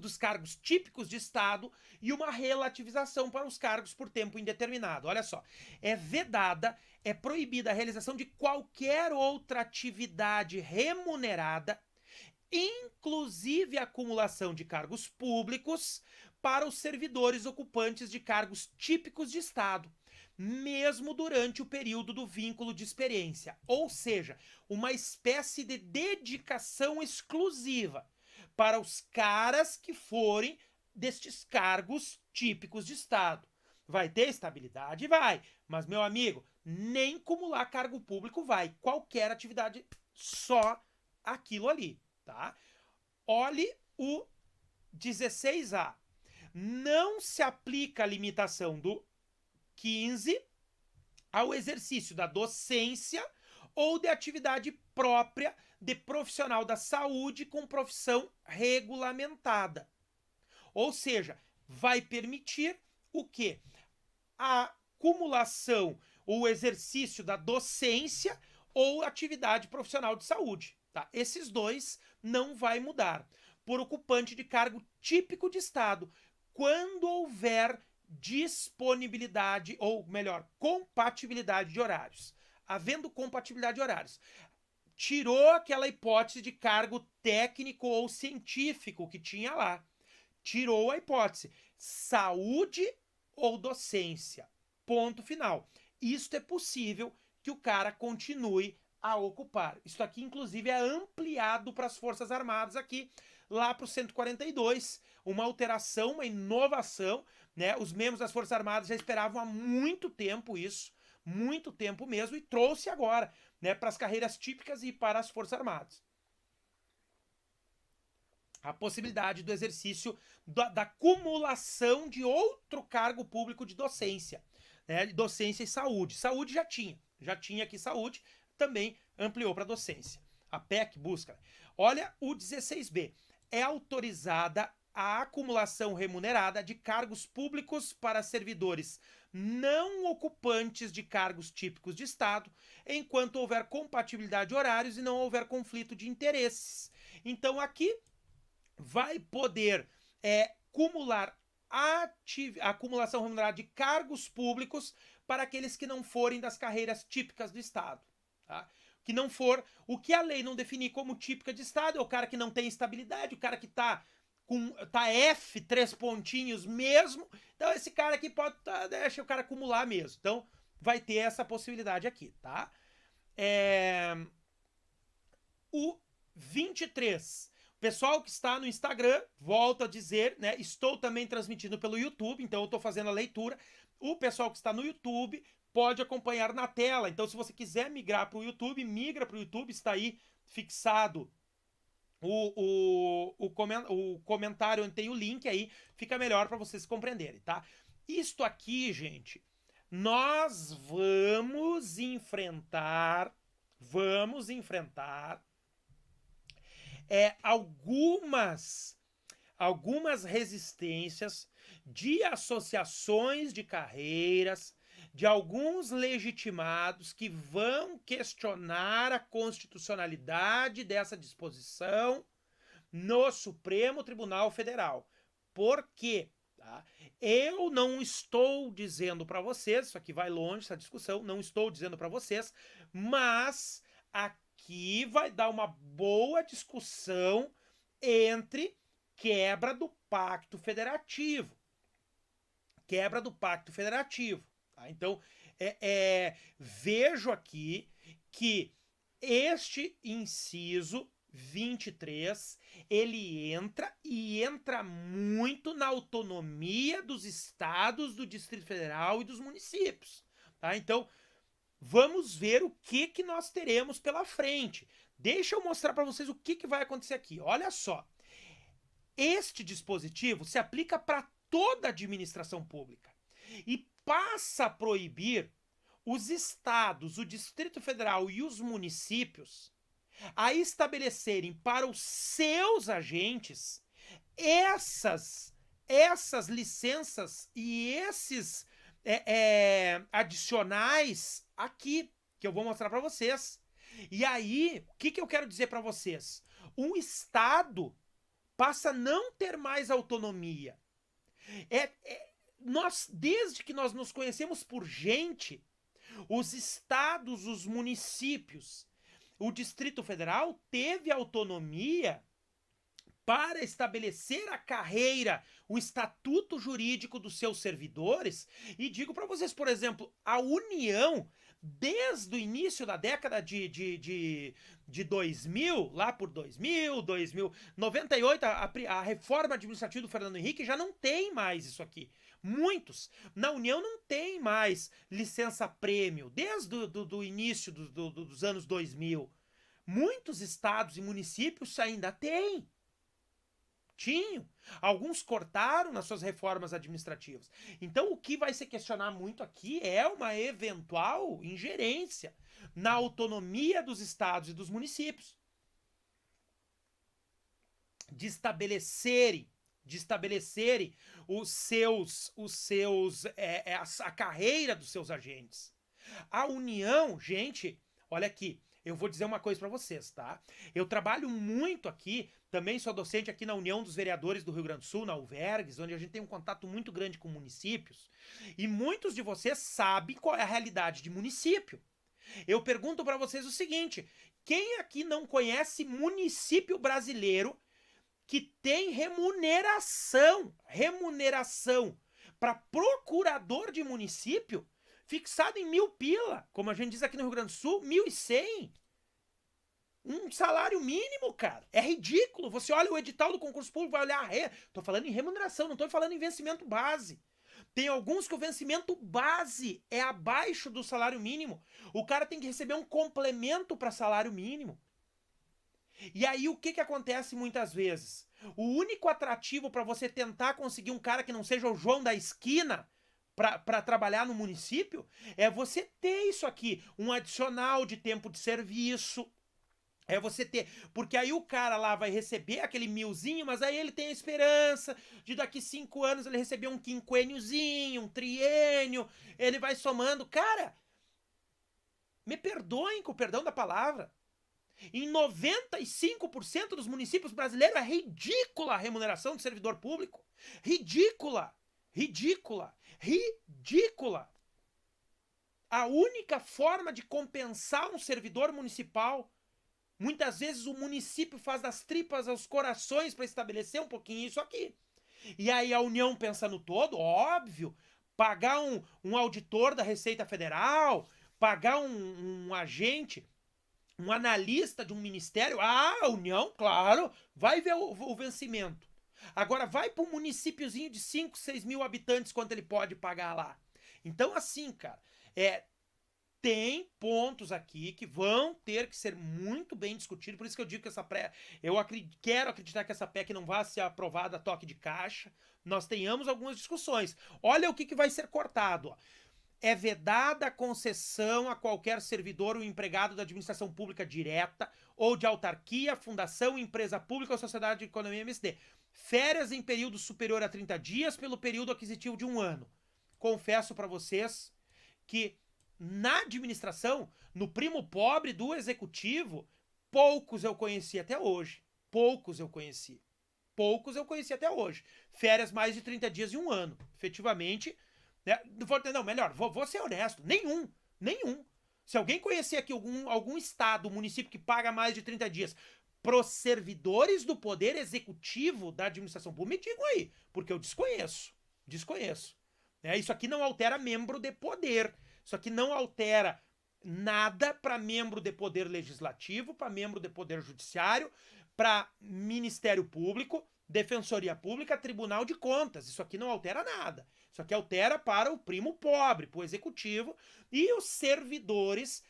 [SPEAKER 1] dos cargos típicos de Estado e uma relativização para os cargos por tempo indeterminado. Olha só, é vedada, é proibida a realização de qualquer outra atividade remunerada, inclusive a acumulação de cargos públicos para os servidores ocupantes de cargos típicos de Estado, mesmo durante o período do vínculo de experiência, ou seja, uma espécie de dedicação exclusiva para os caras que forem destes cargos típicos de Estado. Vai ter estabilidade? Vai. Mas, meu amigo, nem acumular cargo público vai. Qualquer atividade, só aquilo ali, tá? Olhe o 16A. Não se aplica a limitação do 15 ao exercício da docência ou de atividade própria de profissional da saúde com profissão regulamentada. Ou seja, vai permitir o quê? A acumulação ou exercício da docência ou atividade profissional de saúde. Tá? Esses dois não vai mudar. Por ocupante de cargo típico de Estado, quando houver disponibilidade, ou melhor, compatibilidade de horários. Havendo compatibilidade de horários. Tirou aquela hipótese de cargo técnico ou científico que tinha lá. Tirou a hipótese. Saúde ou docência. Ponto final. Isto é possível que o cara continue a ocupar. Isso aqui, inclusive, é ampliado para as Forças Armadas aqui, lá para o 142, uma alteração, uma inovação, né? Os membros das Forças Armadas já esperavam há muito tempo isso, muito tempo mesmo, e trouxe agora, né, para as carreiras típicas e para as Forças Armadas. A possibilidade do exercício da acumulação de outro cargo público de docência, né? Docência e saúde. Saúde já tinha aqui saúde, também ampliou para docência. A PEC busca. Olha o 16B. É autorizada a acumulação remunerada de cargos públicos para servidores não ocupantes de cargos típicos de Estado, enquanto houver compatibilidade de horários e não houver conflito de interesses. Então aqui vai poder acumular a acumulação remunerada de cargos públicos para aqueles que não forem das carreiras típicas do Estado. Tá? Que não for, o que a lei não definir como típica de Estado é o cara que não tem estabilidade, o cara que tá F, 3 pontinhos mesmo. Então esse cara aqui pode, deixa o cara acumular mesmo. Então vai ter essa possibilidade aqui, tá? O 23. Pessoal que está no Instagram, volto a dizer, né? Estou também transmitindo pelo YouTube, então eu estou fazendo a leitura. O pessoal que está no YouTube pode acompanhar na tela. Então, se você quiser migrar para o YouTube, migra para o YouTube, está aí fixado o comentário onde tem o link aí, fica melhor para vocês compreenderem, tá? Isto aqui, gente, nós vamos enfrentar algumas resistências de associações de carreiras, de alguns legitimados que vão questionar a constitucionalidade dessa disposição no Supremo Tribunal Federal. Por quê? Tá? Eu não estou dizendo para vocês, isso aqui vai longe, essa discussão, não estou dizendo para vocês, mas aqui vai dar uma boa discussão entre quebra do pacto federativo. Quebra do pacto federativo. Tá? Então, vejo aqui que este inciso 23, ele entra muito na autonomia dos estados, do Distrito Federal e dos municípios. Tá? Então, vamos ver o que nós teremos pela frente. Deixa eu mostrar para vocês o que vai acontecer aqui. Olha só. Este dispositivo se aplica para toda a administração pública e passa a proibir os estados, o Distrito Federal e os municípios a estabelecerem para os seus agentes essas licenças e esses adicionais aqui, que eu vou mostrar para vocês. E aí, o que eu quero dizer para vocês? Um estado passa a não ter mais autonomia. Desde que nós nos conhecemos por gente, os estados, os municípios, o Distrito Federal teve autonomia para estabelecer a carreira, o estatuto jurídico dos seus servidores. E digo para vocês, por exemplo, a União, desde o início da década de 2000, lá por 2000, 98, a reforma administrativa do Fernando Henrique já não tem mais isso aqui. Muitos. Na União não tem mais licença-prêmio, desde o início dos anos 2000. Muitos estados e municípios ainda têm. Tinham. Alguns cortaram nas suas reformas administrativas. Então, o que vai se questionar muito aqui é uma eventual ingerência na autonomia dos estados e dos municípios. De estabelecerem a carreira dos seus agentes. A União, gente, olha aqui, eu vou dizer uma coisa para vocês, tá? Eu trabalho muito aqui, também sou docente aqui na União dos Vereadores do Rio Grande do Sul, na UVERGS, onde a gente tem um contato muito grande com municípios, e muitos de vocês sabem qual é a realidade de município. Eu pergunto para vocês o seguinte: quem aqui não conhece município brasileiro que tem remuneração para procurador de município fixado em 1.000 pila, como a gente diz aqui no Rio Grande do Sul, 1.100. Um salário mínimo, cara. É ridículo. Você olha o edital do concurso público, vai olhar tô falando em remuneração, não tô falando em vencimento base. Tem alguns que o vencimento base é abaixo do salário mínimo. O cara tem que receber um complemento para salário mínimo. E aí o que acontece muitas vezes? O único atrativo para você tentar conseguir um cara que não seja o João da esquina para trabalhar no município é você ter isso aqui, um adicional de tempo de serviço. É você ter, porque aí o cara lá vai receber aquele 1.000zinho, mas aí ele tem a esperança de daqui 5 anos ele receber um quinquêniozinho, um triênio, ele vai somando. Cara, me perdoem com o perdão da palavra, em 95% dos municípios brasileiros é ridícula a remuneração de servidor público. Ridícula, ridícula, ridícula. A única forma de compensar um servidor municipal, muitas vezes o município faz das tripas aos corações para estabelecer um pouquinho isso aqui. E aí a União pensa no todo, óbvio, pagar um auditor da Receita Federal, pagar um agente, um analista de um ministério, a União, claro, vai ver o vencimento. Agora vai para um municípiozinho de 5, 6 mil habitantes, quanto ele pode pagar lá. Então assim, cara, tem pontos aqui que vão ter que ser muito bem discutidos, por isso que eu digo que quero acreditar que essa PEC não vai ser aprovada a toque de caixa, nós tenhamos algumas discussões. Olha o que vai ser cortado, ó. É vedada a concessão a qualquer servidor ou empregado da administração pública direta ou de autarquia, fundação, empresa pública ou sociedade de economia MSD. Férias em período superior a 30 dias pelo período aquisitivo de 1 ano. Confesso para vocês que na administração, no primo pobre do executivo, poucos eu conheci até hoje. Poucos eu conheci até hoje. Férias mais de 30 dias e 1 ano. Efetivamente, né? Não, melhor, vou ser honesto. Nenhum. Se alguém conhecer aqui algum estado, município que paga mais de 30 dias pros servidores do poder executivo da administração pública, me digam aí, porque eu desconheço. Isso aqui não altera membro de poder. Isso aqui não altera nada para membro de poder legislativo, para membro de poder judiciário, para Ministério Público, Defensoria Pública, Tribunal de Contas. Isso aqui não altera nada. Isso aqui altera para o primo pobre, para o executivo e os servidores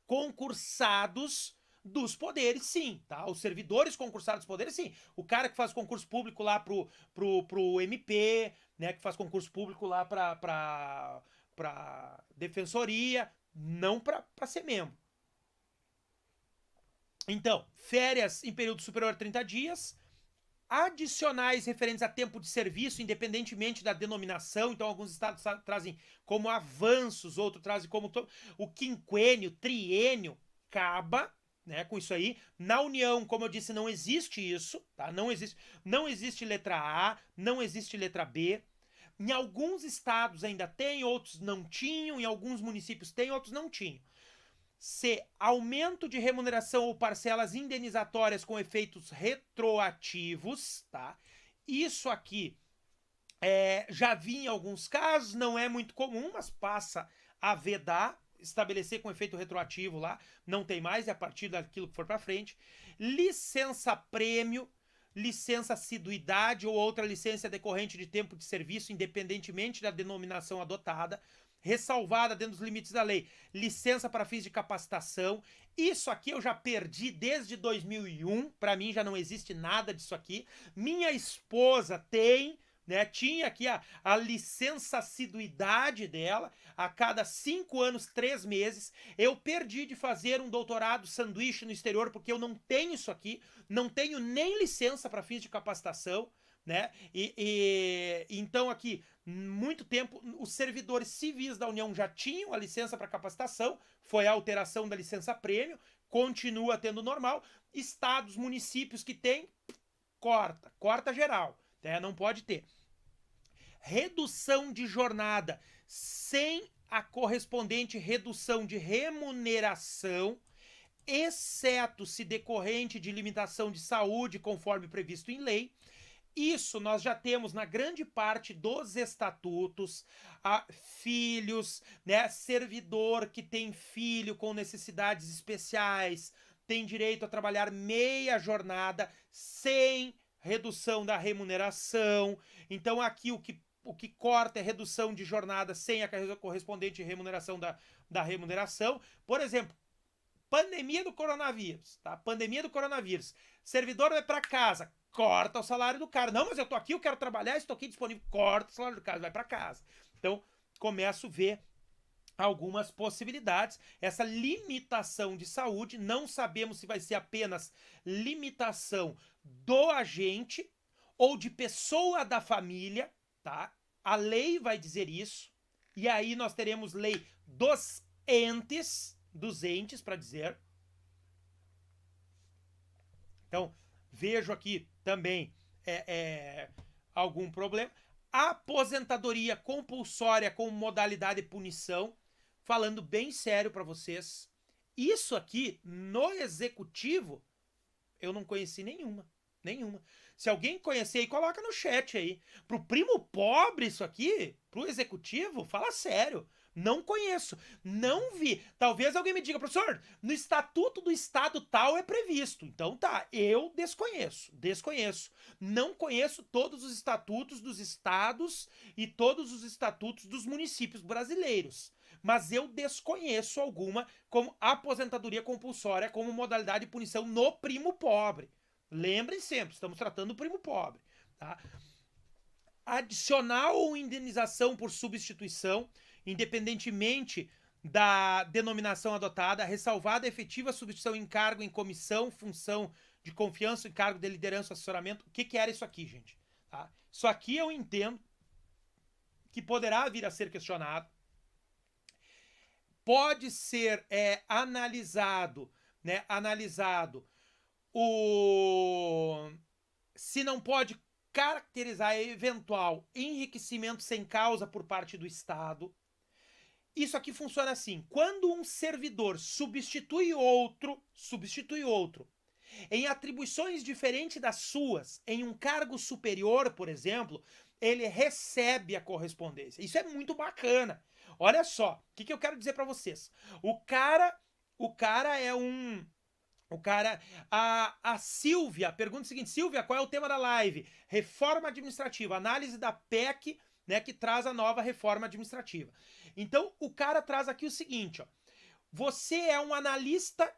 [SPEAKER 1] concursados dos poderes, sim, tá? Os servidores concursados dos poderes, sim. O cara que faz concurso público lá pro MP, né? Que faz concurso público lá pra defensoria, não para ser membro. Então, férias em período superior a 30 dias, adicionais referentes a tempo de serviço, independentemente da denominação. Então, alguns estados trazem como avanços, outros trazem como o quinquênio, triênio, acaba, né, com isso aí. Na União, como eu disse, não existe isso, tá? Não existe letra A, não existe letra B. Em alguns estados ainda tem, outros não tinham, em alguns municípios tem, outros não tinham. C. Aumento de remuneração ou parcelas indenizatórias com efeitos retroativos, tá? Isso aqui já vi em alguns casos, não é muito comum, mas passa a vedar, estabelecer com efeito retroativo lá, não tem mais, é a partir daquilo que for para frente. Licença prêmio, licença assiduidade ou outra licença decorrente de tempo de serviço, independentemente da denominação adotada. ressalvada dentro dos limites da lei, licença para fins de capacitação. Isso aqui eu já perdi desde 2001, para mim já não existe nada disso aqui. Minha esposa tem, né, tinha aqui a licença assiduidade dela, a cada 5 anos, 3 meses. Eu perdi de fazer um doutorado sanduíche no exterior, porque eu não tenho isso aqui, não tenho nem licença para fins de capacitação, né? Então aqui, muito tempo, os servidores civis da União já tinham a licença para capacitação, foi a alteração da licença prêmio, continua tendo normal. Estados, municípios que tem, corta geral, né? Não pode ter. Redução de jornada sem a correspondente redução de remuneração, exceto se decorrente de limitação de saúde, conforme previsto em lei. Isso nós já temos na grande parte dos estatutos, filhos, né, servidor que tem filho com necessidades especiais, tem direito a trabalhar meia jornada sem redução da remuneração. Então aqui o que corta é redução de jornada sem a correspondente remuneração da remuneração. Por exemplo, pandemia do coronavírus, tá? Pandemia do coronavírus. Servidor vai para casa, corta o salário do cara. Não, mas eu tô aqui, eu quero trabalhar, estou aqui disponível. Corta o salário do cara, vai para casa. Então, começo a ver algumas possibilidades. Essa limitação de saúde, não sabemos se vai ser apenas limitação do agente ou de pessoa da família, tá? A lei vai dizer isso. E aí nós teremos lei dos entes, para dizer. Então, vejo aqui também algum problema. Aposentadoria compulsória com modalidade de punição, falando bem sério para vocês. Isso aqui, no executivo, eu não conheci nenhuma. Se alguém conhecer aí, coloca no chat aí. Pro primo pobre isso aqui, pro executivo, fala sério. Não conheço, não vi. Talvez alguém me diga, professor, no estatuto do estado tal é previsto. Então tá, eu desconheço. Não conheço todos os estatutos dos estados e todos os estatutos dos municípios brasileiros. Mas eu desconheço alguma como aposentadoria compulsória como modalidade de punição no primo pobre. Lembrem sempre, estamos tratando do primo pobre, tá? Adicional ou indenização por substituição, independentemente da denominação adotada, ressalvada a efetiva substituição em cargo, em comissão, função de confiança, em cargo de liderança, assessoramento. O que era isso aqui, gente? Tá? Isso aqui eu entendo que poderá vir a ser questionado. Pode ser analisado, né? Se não pode caracterizar eventual enriquecimento sem causa por parte do Estado. Isso aqui funciona assim: quando um servidor substitui outro em atribuições diferentes das suas, em um cargo superior, por exemplo, ele recebe a correspondência. Isso é muito bacana. Olha só, o que eu quero dizer para vocês? A Silvia pergunta o seguinte: Silvia, qual é o tema da live? Reforma administrativa, análise da PEC, né, que traz a nova reforma administrativa. Então, o cara traz aqui o seguinte, ó: você é um analista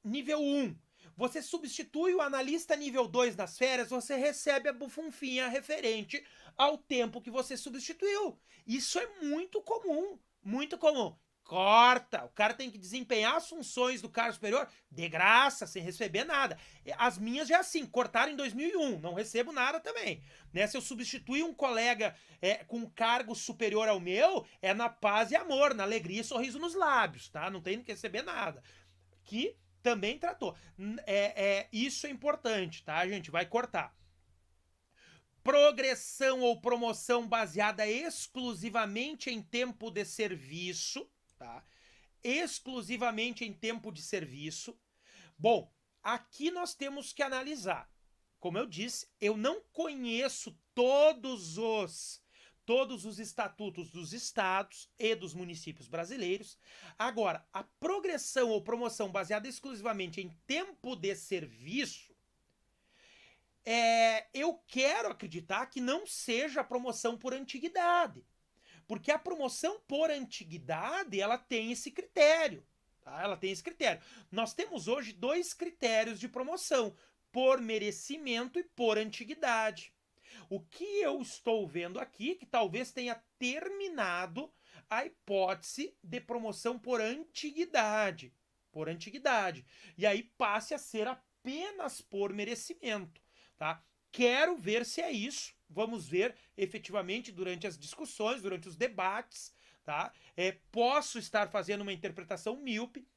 [SPEAKER 1] nível 1, você substitui o analista nível 2 nas férias, você recebe a bufunfinha referente ao tempo que você substituiu. Isso é muito comum. Corta, o cara tem que desempenhar as funções do cargo superior de graça, sem receber nada. As minhas já é assim, cortaram em 2001, não recebo nada também. Né? Se eu substituir um colega com cargo superior ao meu, é na paz e amor, na alegria e sorriso nos lábios, tá? Não tem que receber nada. Que também tratou. Isso é importante, tá? A gente vai cortar. Progressão ou promoção baseada exclusivamente em tempo de serviço, tá? Exclusivamente em tempo de serviço. Bom, aqui nós temos que analisar. Como eu disse, eu não conheço todos os estatutos dos estados e dos municípios brasileiros. Agora, a progressão ou promoção baseada exclusivamente em tempo de serviço, eu quero acreditar que não seja a promoção por antiguidade. Porque a promoção por antiguidade, ela tem esse critério, tá? Ela tem esse critério. Nós temos hoje 2 critérios de promoção, por merecimento e por antiguidade. O que eu estou vendo aqui, que talvez tenha terminado a hipótese de promoção por antiguidade. Por antiguidade. E aí passe a ser apenas por merecimento, tá? Quero ver se é isso. Vamos ver efetivamente durante as discussões, durante os debates, tá? Posso estar fazendo uma interpretação míope,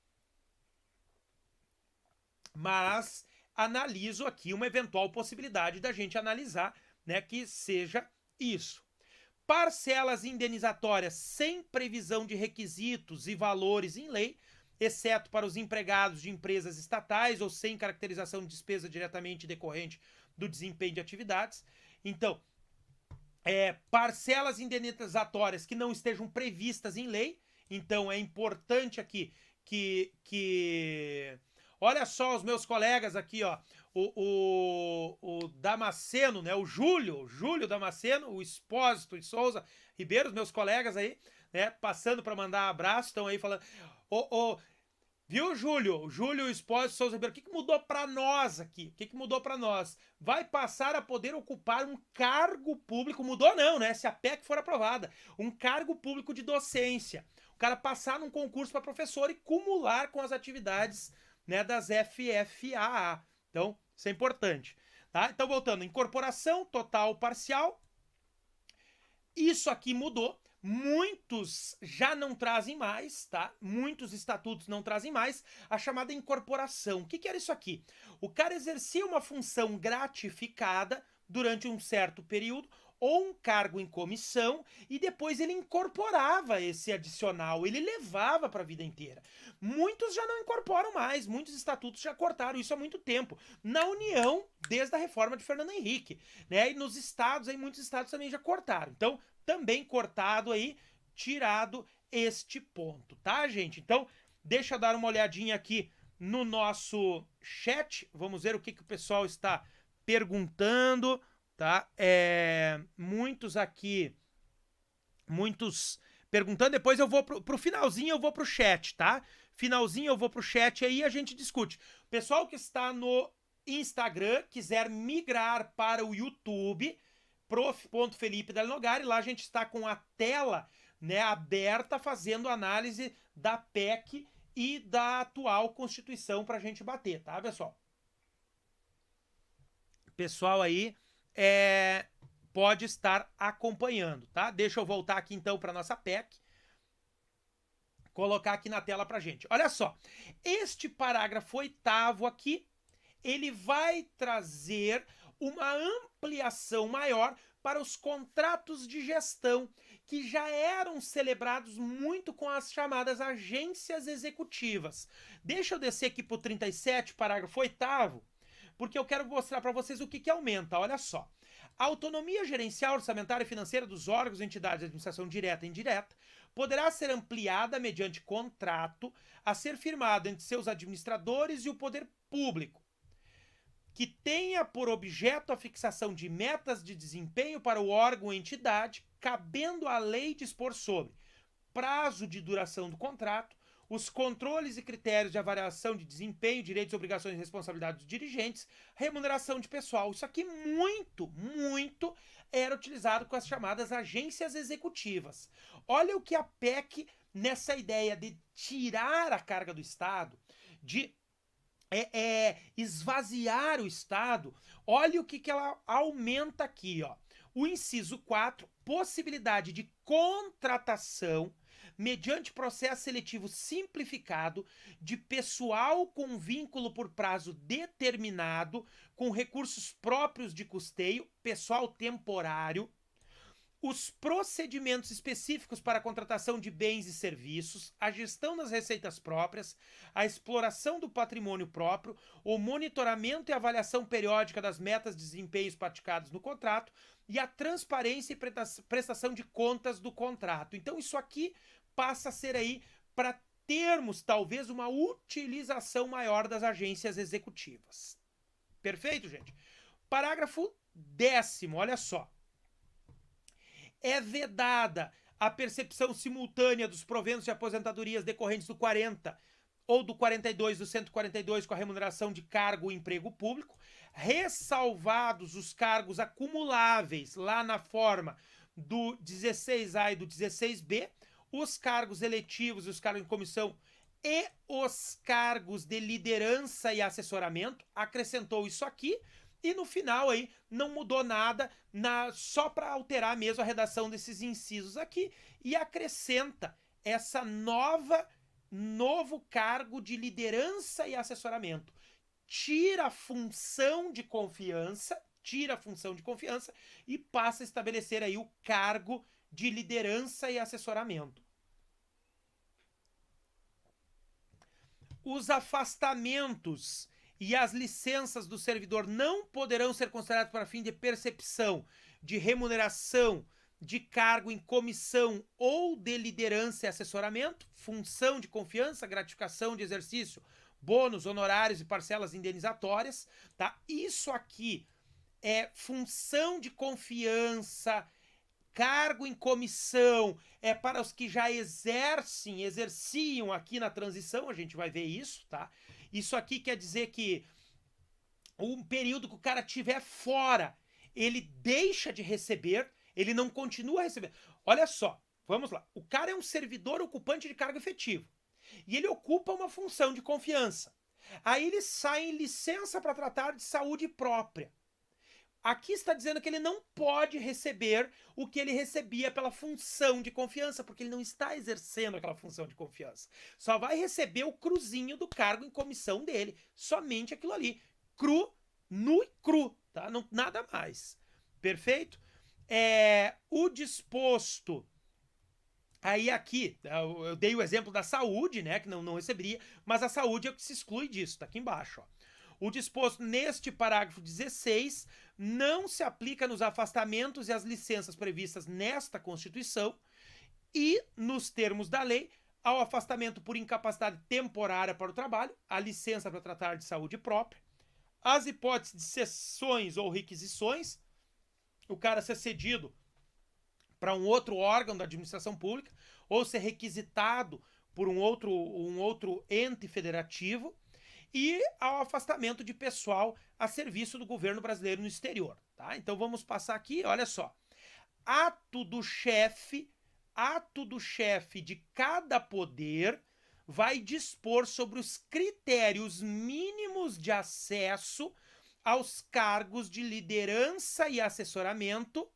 [SPEAKER 1] mas analiso aqui uma eventual possibilidade da gente analisar, né, que seja isso. Parcelas indenizatórias sem previsão de requisitos e valores em lei, exceto para os empregados de empresas estatais ou sem caracterização de despesa diretamente decorrente do desempenho de atividades. Então, parcelas indenizatórias que não estejam previstas em lei. Então, é importante aqui que olha só os meus colegas aqui, ó. O Damasceno, né? O Júlio Damasceno, o Expósito e Souza Ribeiro, os meus colegas aí, né? Passando para mandar abraço, estão aí falando. Viu, Júlio? O Júlio Expósito e Souza Ribeiro, o que mudou para nós aqui? O que mudou para nós? Vai passar a poder ocupar um cargo público, mudou não, né? Se a PEC for aprovada, um cargo público de docência. O cara passar num concurso para professor e cumular com as atividades, né, das FFAA. Então, isso é importante, tá? Então, voltando, incorporação total ou parcial, isso aqui mudou, muitos já não trazem mais, tá? Muitos estatutos não trazem mais a chamada incorporação. O que era isso aqui? O cara exercia uma função gratificada durante um certo período, ou um cargo em comissão, e depois ele incorporava esse adicional, ele levava para a vida inteira. Muitos já não incorporam mais, muitos estatutos já cortaram isso há muito tempo. Na União, desde a reforma de Fernando Henrique, né? E nos estados, aí muitos estados também já cortaram. Então, também cortado aí, tirado este ponto, tá, gente? Então, deixa eu dar uma olhadinha aqui no nosso chat, vamos ver o que o pessoal está perguntando, tá? Muitos aqui, muitos perguntando, depois eu vou pro finalzinho, eu vou pro chat, tá? Finalzinho eu vou pro chat aí a gente discute. Pessoal que está no Instagram, quiser migrar para o YouTube, prof.Felipe Del Nogari, lá a gente está com a tela, né, aberta, fazendo análise da PEC e da atual Constituição para a gente bater, tá, pessoal? Pessoal aí pode estar acompanhando, tá? Deixa eu voltar aqui então para nossa PEC, colocar aqui na tela para gente. Olha só, este parágrafo 8º aqui, ele vai trazer uma ampliação maior para os contratos de gestão, que já eram celebrados muito com as chamadas agências executivas. Deixa eu descer aqui para o 37, parágrafo 8º, porque eu quero mostrar para vocês o que aumenta. Olha só. A autonomia gerencial, orçamentária e financeira dos órgãos e entidades de administração direta e indireta poderá ser ampliada mediante contrato a ser firmado entre seus administradores e o poder público, que tenha por objeto a fixação de metas de desempenho para o órgão ou entidade, cabendo à lei dispor sobre prazo de duração do contrato, os controles e critérios de avaliação de desempenho, direitos, obrigações e responsabilidades dos dirigentes, remuneração de pessoal. Isso aqui muito era utilizado com as chamadas agências executivas. Olha o que a PEC, nessa ideia de tirar a carga do Estado, de esvaziar o Estado, olha o que ela aumenta aqui, ó. O inciso 4, possibilidade de contratação mediante processo seletivo simplificado de pessoal com vínculo por prazo determinado, com recursos próprios de custeio, pessoal temporário, os procedimentos específicos para a contratação de bens e serviços, a gestão das receitas próprias, a exploração do patrimônio próprio, o monitoramento e avaliação periódica das metas de desempenhos praticados no contrato e a transparência e prestação de contas do contrato. Então isso aqui passa a ser aí para termos talvez uma utilização maior das agências executivas. Perfeito, gente? Parágrafo 10º, olha só. É vedada a percepção simultânea dos proventos de aposentadorias decorrentes do 40 ou do 42, do 142 com a remuneração de cargo ou emprego público, ressalvados os cargos acumuláveis lá na forma do 16A e do 16B, os cargos eletivos e os cargos em comissão e os cargos de liderança e assessoramento, acrescentou isso aqui, e no final aí não mudou nada, só para alterar mesmo a redação desses incisos aqui, e acrescenta essa novo cargo de liderança e assessoramento. Tira a função de confiança e passa a estabelecer aí o cargo de liderança e assessoramento. Os afastamentos e as licenças do servidor não poderão ser considerados para fim de percepção de remuneração de cargo em comissão ou de liderança e assessoramento, função de confiança, gratificação de exercício, bônus, honorários e parcelas indenizatórias, tá? Isso aqui é função de confiança, cargo em comissão, é para os que já exerciam aqui na transição, a gente vai ver isso, tá? Isso aqui quer dizer que um período que o cara estiver fora, ele deixa de receber, ele não continua recebendo. Olha só, vamos lá. O cara é um servidor ocupante de cargo efetivo e ele ocupa uma função de confiança. Aí ele sai em licença para tratar de saúde própria. Aqui está dizendo que ele não pode receber o que ele recebia pela função de confiança, porque ele não está exercendo aquela função de confiança. Só vai receber o cruzinho do cargo em comissão dele. Somente aquilo ali. Cru, nu e cru, tá? Não, nada mais. Perfeito? O disposto... Aí aqui, eu dei o exemplo da saúde, né, que não receberia, mas a saúde é o que se exclui disso, tá aqui embaixo, ó. O disposto neste parágrafo 16 não se aplica nos afastamentos e as licenças previstas nesta Constituição e, nos termos da lei, ao afastamento por incapacidade temporária para o trabalho, a licença para tratar de saúde própria, as hipóteses de cessões ou requisições, o cara ser cedido para um outro órgão da administração pública ou ser requisitado por um outro ente federativo, e ao afastamento de pessoal a serviço do governo brasileiro no exterior, tá? Então vamos passar aqui, olha só. Ato do chefe de cada poder vai dispor sobre os critérios mínimos de acesso aos cargos de liderança e assessoramento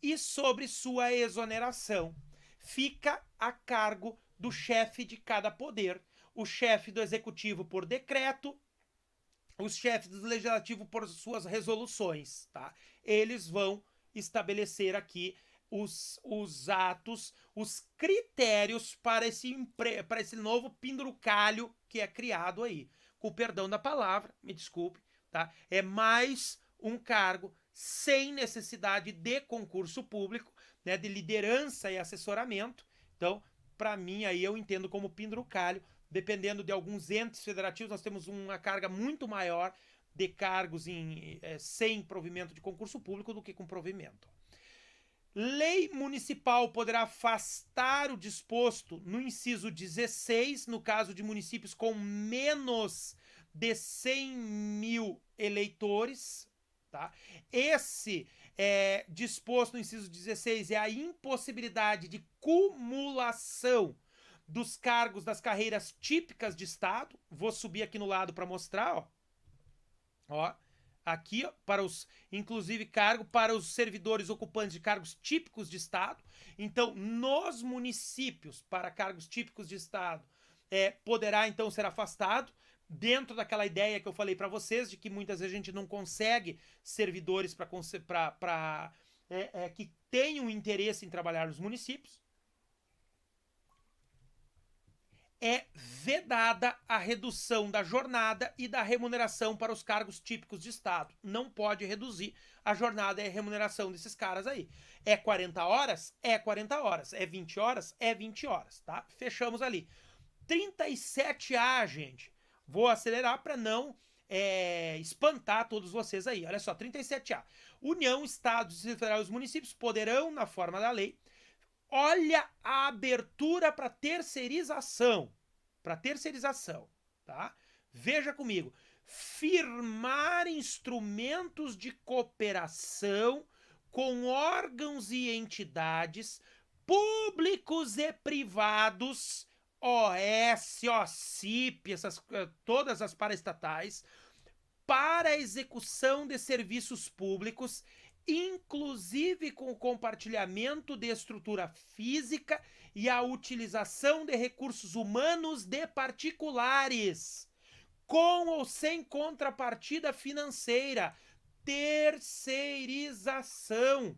[SPEAKER 1] e sobre sua exoneração. Fica a cargo do chefe de cada poder. O chefe do executivo por decreto, os chefes do legislativo por suas resoluções, tá? Eles vão estabelecer aqui os atos, os critérios para esse novo penduricalho que é criado aí. Com o perdão da palavra, me desculpe, tá? É mais um cargo sem necessidade de concurso público, né, de liderança e assessoramento. Então, para mim, aí eu entendo como penduricalho. Dependendo de alguns entes federativos, nós temos uma carga muito maior de cargos sem provimento de concurso público do que com provimento. Lei municipal poderá afastar o disposto no inciso 16, no caso de municípios com menos de 100 mil eleitores. Tá? Esse disposto no inciso 16 é a impossibilidade de cumulação dos cargos das carreiras típicas de Estado. Vou subir aqui no lado para mostrar, ó. Aqui, ó, inclusive cargo para os servidores ocupantes de cargos típicos de Estado. Então, nos municípios, para cargos típicos de Estado, poderá então ser afastado, dentro daquela ideia que eu falei para vocês, de que muitas vezes a gente não consegue servidores que tenham interesse em trabalhar nos municípios. É vedada a redução da jornada e da remuneração para os cargos típicos de Estado. Não pode reduzir a jornada e a remuneração desses caras aí. É 40 horas? É 40 horas. É 20 horas? É 20 horas, tá? Fechamos ali. 37A, gente. Vou acelerar para não espantar todos vocês aí. Olha só, 37A. União, Estados, Distrito Federal e os municípios poderão, na forma da lei, olha a abertura para terceirização. Tá? Veja comigo. Firmar instrumentos de cooperação com órgãos e entidades públicos e privados, OS, OCIP, todas as paraestatais, para a execução de serviços públicos, inclusive com o compartilhamento de estrutura física e a utilização de recursos humanos de particulares, com ou sem contrapartida financeira. Terceirização.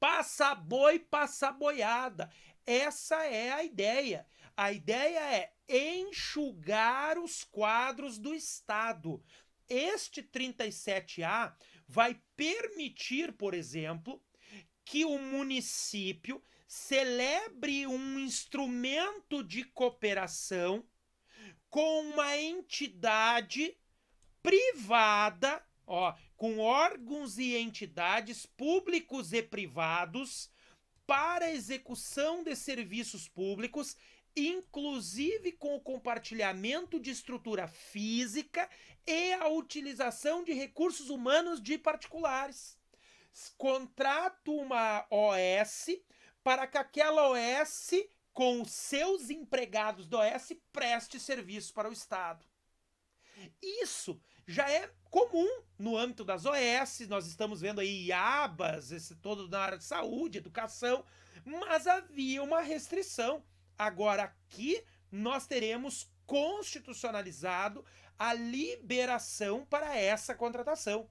[SPEAKER 1] Passa boi, passa boiada. Essa é a ideia. A ideia é enxugar os quadros do Estado. Este 37A vai permitir, por exemplo, que o município celebre um instrumento de cooperação com uma entidade privada, com órgãos e entidades públicos e privados para a execução de serviços públicos, inclusive com o compartilhamento de estrutura física e a utilização de recursos humanos de particulares. Contrato uma OS para que aquela OS, com os seus empregados da OS, preste serviço para o Estado. Isso já é comum no âmbito das OS, nós estamos vendo aí IABAS, todo na área de saúde, educação, mas havia uma restrição. Agora aqui nós teremos constitucionalizado a liberação para essa contratação.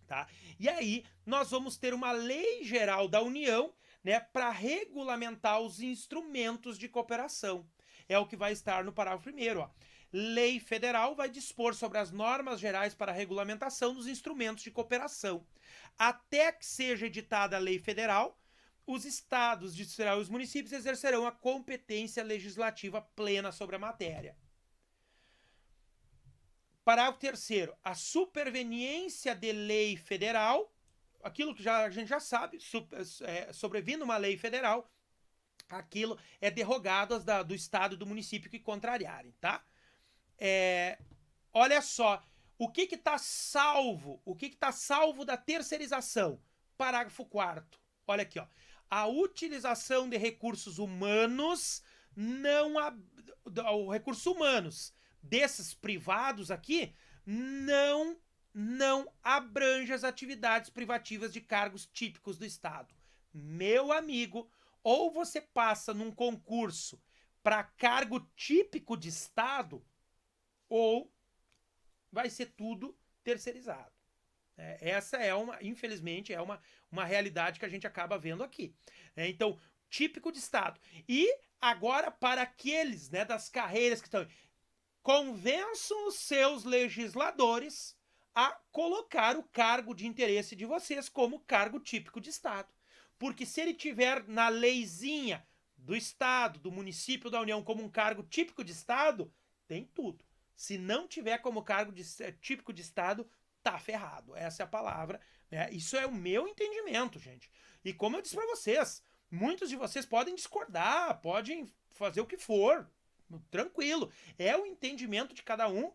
[SPEAKER 1] Tá? E aí nós vamos ter uma lei geral da União, né, para regulamentar os instrumentos de cooperação. É o que vai estar no parágrafo 1º. Lei federal vai dispor sobre as normas gerais para a regulamentação dos instrumentos de cooperação. Até que seja editada a lei federal, os estados, Distrito Federal e os municípios exercerão a competência legislativa plena sobre a matéria. Parágrafo 3º. A superveniência de lei federal, aquilo que a gente já sabe, sobrevindo uma lei federal, aquilo é derrogado do estado e do município que contrariarem, tá? Olha só, o que está salvo? O que está salvo da terceirização? Parágrafo 4º. Olha aqui, ó. A utilização de recursos humanos, recursos humanos desses privados aqui, não abrange as atividades privativas de cargos típicos do Estado. Meu amigo, ou você passa num concurso para cargo típico de Estado, ou vai ser tudo terceirizado. Essa infelizmente, é uma realidade que a gente acaba vendo aqui. Então, típico de Estado. E agora, para aqueles, né, das carreiras que estão... Convençam os seus legisladores a colocar o cargo de interesse de vocês como cargo típico de Estado. Porque se ele tiver na leizinha do Estado, do município, da União, como um cargo típico de Estado, tem tudo. Se não tiver como cargo típico de Estado, tá ferrado. Essa é a palavra. Né? Isso é o meu entendimento, gente. E como eu disse para vocês, muitos de vocês podem discordar, podem fazer o que for. Tranquilo. É o entendimento de cada um.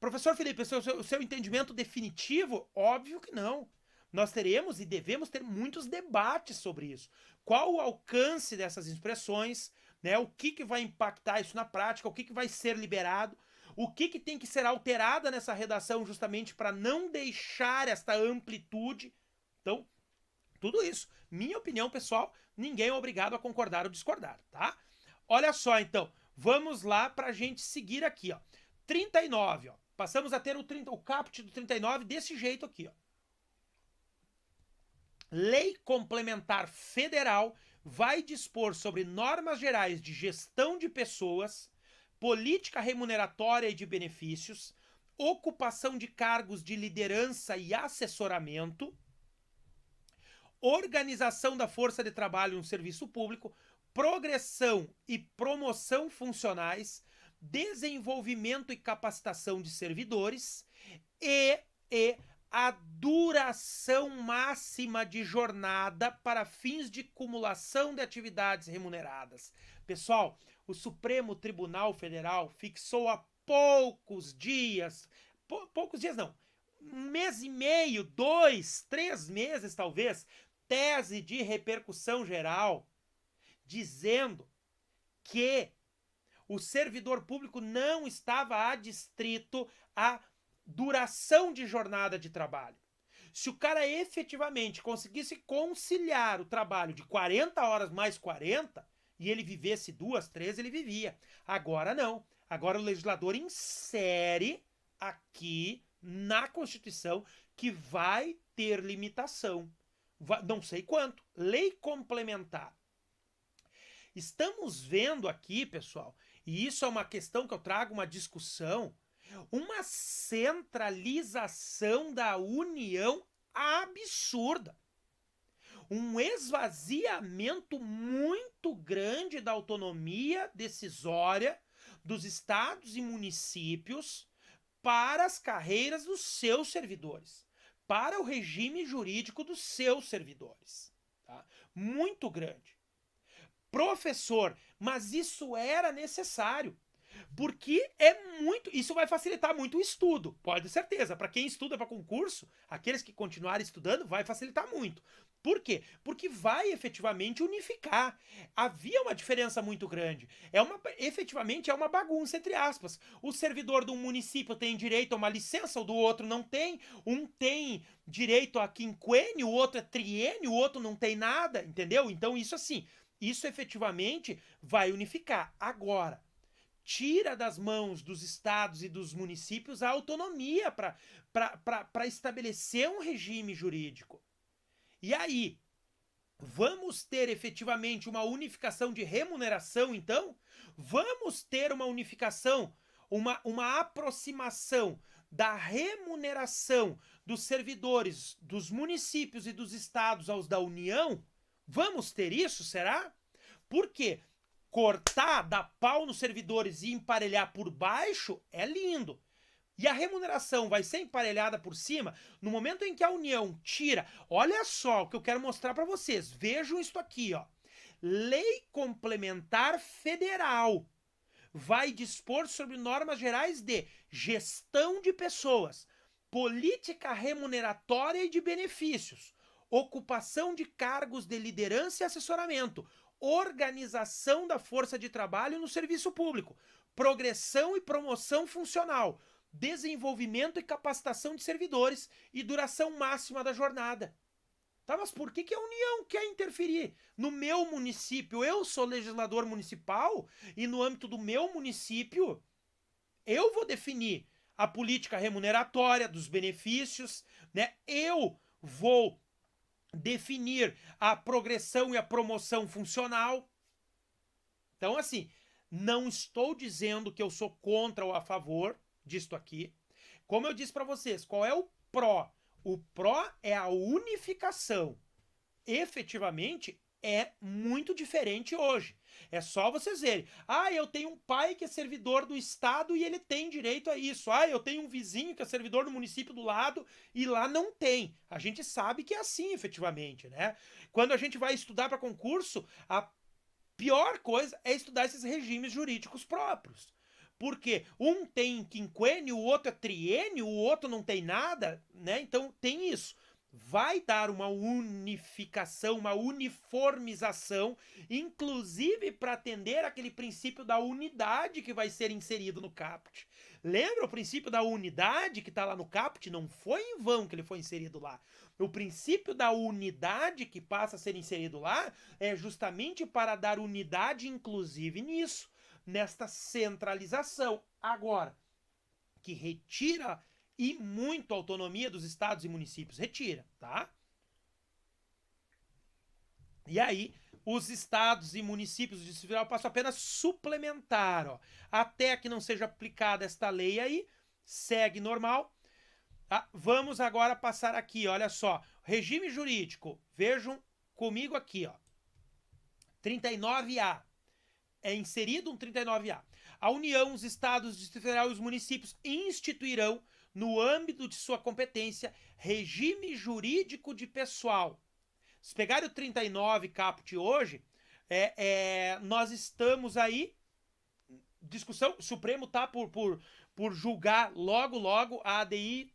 [SPEAKER 1] Professor Felipe, o seu entendimento definitivo? Óbvio que não. Nós teremos e devemos ter muitos debates sobre isso. Qual o alcance dessas expressões? Né? O que vai impactar isso na prática? O que vai ser liberado? O que tem que ser alterado nessa redação justamente para não deixar esta amplitude? Então, tudo isso. Minha opinião, pessoal, ninguém é obrigado a concordar ou discordar, tá? Olha só, então. Vamos lá para a gente seguir aqui, ó. 39, ó. Passamos a ter o caput do 39 desse jeito aqui, ó. Lei Complementar Federal vai dispor sobre normas gerais de gestão de pessoas, política remuneratória e de benefícios, ocupação de cargos de liderança e assessoramento, organização da força de trabalho no serviço público, progressão e promoção funcionais, desenvolvimento e capacitação de servidores e a duração máxima de jornada para fins de cumulação de atividades remuneradas. Pessoal, o Supremo Tribunal Federal fixou há poucos dias não, 1 mês e meio, 2, 3 meses talvez, tese de repercussão geral, dizendo que o servidor público não estava adstrito à duração de jornada de trabalho. Se o cara efetivamente conseguisse conciliar o trabalho de 40 horas mais 40, e ele vivesse 2, 3, ele vivia. Agora não. Agora o legislador insere aqui na Constituição que vai ter limitação. Não sei quanto. Lei complementar. Estamos vendo aqui, pessoal, e isso é uma questão que eu trago uma discussão, uma centralização da União absurda. Um esvaziamento muito grande da autonomia decisória dos estados e municípios para as carreiras dos seus servidores, para o regime jurídico dos seus servidores. Tá? Muito grande. Professor, mas isso era necessário, porque isso vai facilitar muito o estudo, pode ter certeza. Para quem estuda para concurso, aqueles que continuarem estudando, vai facilitar muito. Por quê? Porque vai efetivamente unificar. Havia uma diferença muito grande. Efetivamente é uma bagunça, entre aspas. O servidor de um município tem direito a uma licença, o do outro não tem. Um tem direito a quinquênio, o outro é triênio, o outro não tem nada, entendeu? Então isso assim, isso efetivamente vai unificar. Agora, tira das mãos dos estados e dos municípios a autonomia para estabelecer um regime jurídico. E aí, vamos ter efetivamente uma unificação de remuneração, então? Vamos ter uma unificação, uma aproximação da remuneração dos servidores dos municípios e dos estados aos da União? Vamos ter isso, será? Por quê? Cortar, dar pau nos servidores e emparelhar por baixo é lindo. E a remuneração vai ser emparelhada por cima no momento em que a União tira. Olha só o que eu quero mostrar para vocês. Vejam isso aqui, ó. Lei Complementar Federal vai dispor sobre normas gerais de gestão de pessoas, política remuneratória e de benefícios, ocupação de cargos de liderança e assessoramento, organização da força de trabalho no serviço público, progressão e promoção funcional, desenvolvimento e capacitação de servidores e duração máxima da jornada. Tá, mas por que a União quer interferir no meu município? Eu sou legislador municipal e no âmbito do meu município eu vou definir a política remuneratória dos benefícios, né? Eu vou definir a progressão e a promoção funcional. Então, assim, não estou dizendo que eu sou contra ou a favor disto aqui. Como eu disse para vocês, qual é o pró? O pró é a unificação. Efetivamente, é muito diferente hoje. É só vocês verem. Ah, eu tenho um pai que é servidor do estado e ele tem direito a isso. Ah, eu tenho um vizinho que é servidor do município do lado e lá não tem. A gente sabe que é assim, efetivamente, né? Quando a gente vai estudar para concurso, a pior coisa é estudar esses regimes jurídicos próprios. Porque um tem quinquênio, o outro é triênio, o outro não tem nada, né? Então tem isso. Vai dar uma unificação, uma uniformização, inclusive para atender aquele princípio da unidade que vai ser inserido no caput. Lembra o princípio da unidade que está lá no caput? Não foi em vão que ele foi inserido lá. O princípio da unidade que passa a ser inserido lá é justamente para dar unidade, inclusive nisso, nesta centralização. Agora, que retira e muito a autonomia dos estados e municípios. Retira, tá? E aí, os estados e municípios do Distrito Federal passam apenas suplementar, ó. Até que não seja aplicada esta lei aí, segue normal. Ah, vamos agora passar aqui, olha só. Regime jurídico, vejam comigo aqui, ó. 39A. É inserido um 39A. A União, os estados, o Distrito Federal e os municípios instituirão, no âmbito de sua competência, regime jurídico de pessoal. Se pegar o 39 caput hoje, nós estamos aí, discussão, o Supremo está por julgar logo a ADI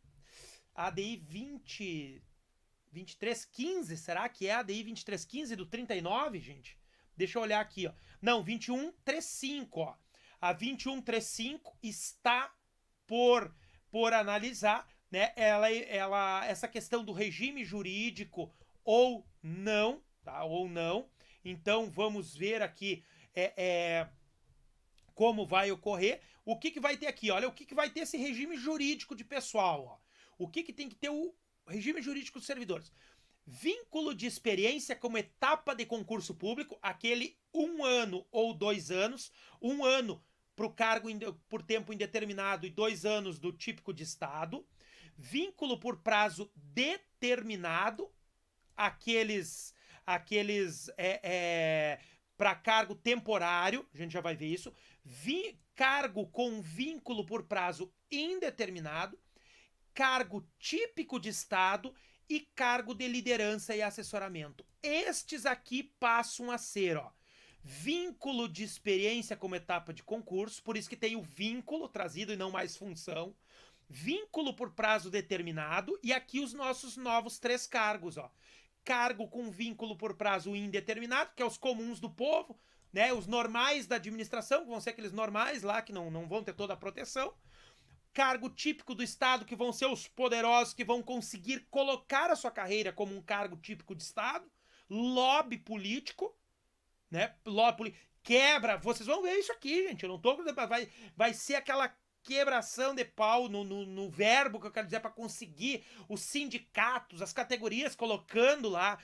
[SPEAKER 1] 2315, será que é a ADI 2315 do 39, gente? Deixa eu olhar aqui, ó. Não, 2135, ó. A 2135 está por analisar, né? Essa questão do regime jurídico ou não, tá? Ou não. Então vamos ver aqui como vai ocorrer. O que vai ter aqui? Olha, o que vai ter esse regime jurídico de pessoal, ó. O que tem que ter o regime jurídico dos servidores? Vínculo de experiência como etapa de concurso público, aquele 1 ano ou 2 anos, 1 ano para o cargo por tempo indeterminado e 2 anos do típico de estado. Vínculo por prazo determinado, aqueles para cargo temporário, a gente já vai ver isso. Cargo com vínculo por prazo indeterminado, cargo típico de estado e cargo de liderança e assessoramento. Estes aqui passam a ser, ó, vínculo de experiência como etapa de concurso, por isso que tem o vínculo trazido e não mais função, vínculo por prazo determinado, e aqui os nossos novos 3 cargos, ó. Cargo com vínculo por prazo indeterminado, que é os comuns do povo, né? Os normais da administração, que vão ser aqueles normais lá, que não vão ter toda a proteção. Cargo típico do Estado, que vão ser os poderosos que vão conseguir colocar a sua carreira como um cargo típico de Estado. Lobby político, né? Quebra, vocês vão ver isso aqui, gente. Eu não tô. Vai ser aquela quebração de pau no verbo que eu quero dizer, para conseguir os sindicatos, as categorias colocando lá.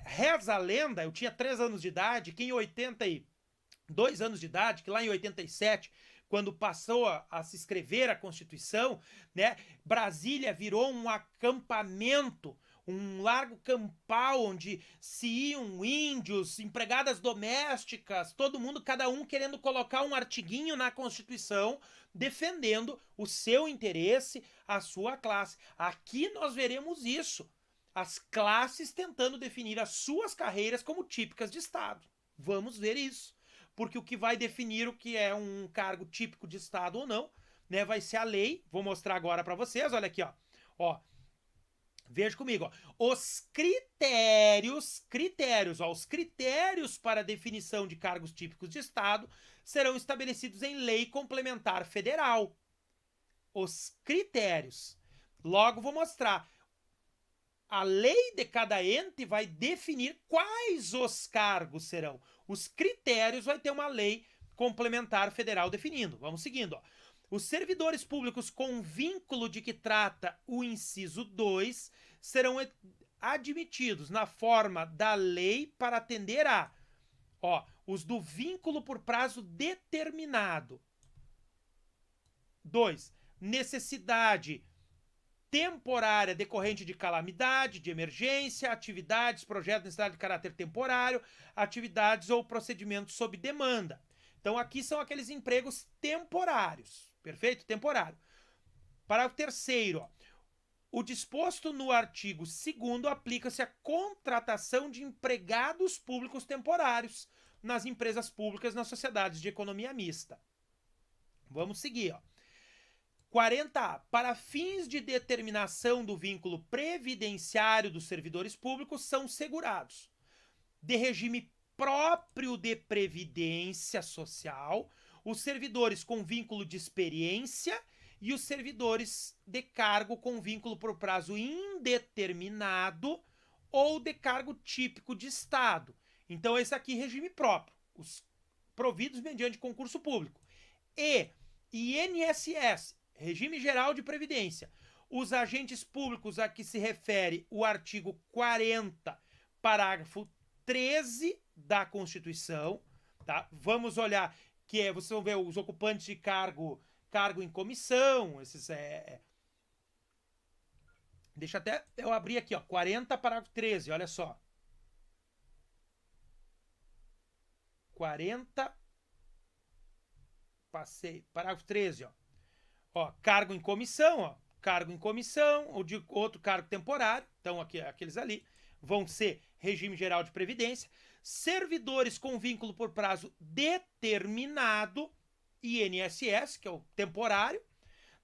[SPEAKER 1] Reza a lenda, eu tinha 3 anos de idade, que em 82 anos de idade, que lá em 87, quando passou a se escrever a Constituição, né, Brasília virou um acampamento, um largo campal onde se iam índios, empregadas domésticas, todo mundo, cada um querendo colocar um artiguinho na Constituição, defendendo o seu interesse, a sua classe. Aqui nós veremos isso. As classes tentando definir as suas carreiras como típicas de Estado. Vamos ver isso. Porque o que vai definir o que é um cargo típico de Estado ou não, né, vai ser a lei. Vou mostrar agora para vocês. Olha aqui, ó. Veja comigo, ó. Os critérios para definição de cargos típicos de Estado serão estabelecidos em lei complementar federal. Os critérios. Logo vou mostrar. A lei de cada ente vai definir quais os cargos serão. Os critérios vai ter uma lei complementar federal definindo. Vamos seguindo, ó. Os servidores públicos com vínculo de que trata o inciso 2 serão admitidos na forma da lei para atender a, os do vínculo por prazo determinado. 2. Necessidade temporária decorrente de calamidade, de emergência, atividades, projetos de necessidade de caráter temporário, atividades ou procedimentos sob demanda. Então aqui são aqueles empregos temporários, perfeito? Temporário. Parágrafo 3º, ó. O disposto no artigo 2º aplica-se à contratação de empregados públicos temporários nas empresas públicas nas sociedades de economia mista. Vamos seguir, ó. 40A. Para fins de determinação do vínculo previdenciário dos servidores públicos são segurados de regime próprio de previdência social os servidores com vínculo de experiência e os servidores de cargo com vínculo por prazo indeterminado ou de cargo típico de Estado. Então esse aqui é regime próprio, os providos mediante concurso público. E INSS, Regime Geral de Previdência. Os agentes públicos a que se refere o artigo 40, parágrafo 13 da Constituição, tá? Vamos olhar que vocês vão ver os ocupantes de cargo em comissão, esses Deixa até eu abrir aqui, ó, 40, parágrafo 13, olha só. 40, passei, parágrafo 13, ó. Ó, cargo em comissão, ó, cargo em comissão, ou de outro cargo temporário, então aqui, aqueles ali, vão ser regime geral de previdência. Servidores com vínculo por prazo determinado, INSS, que é o temporário,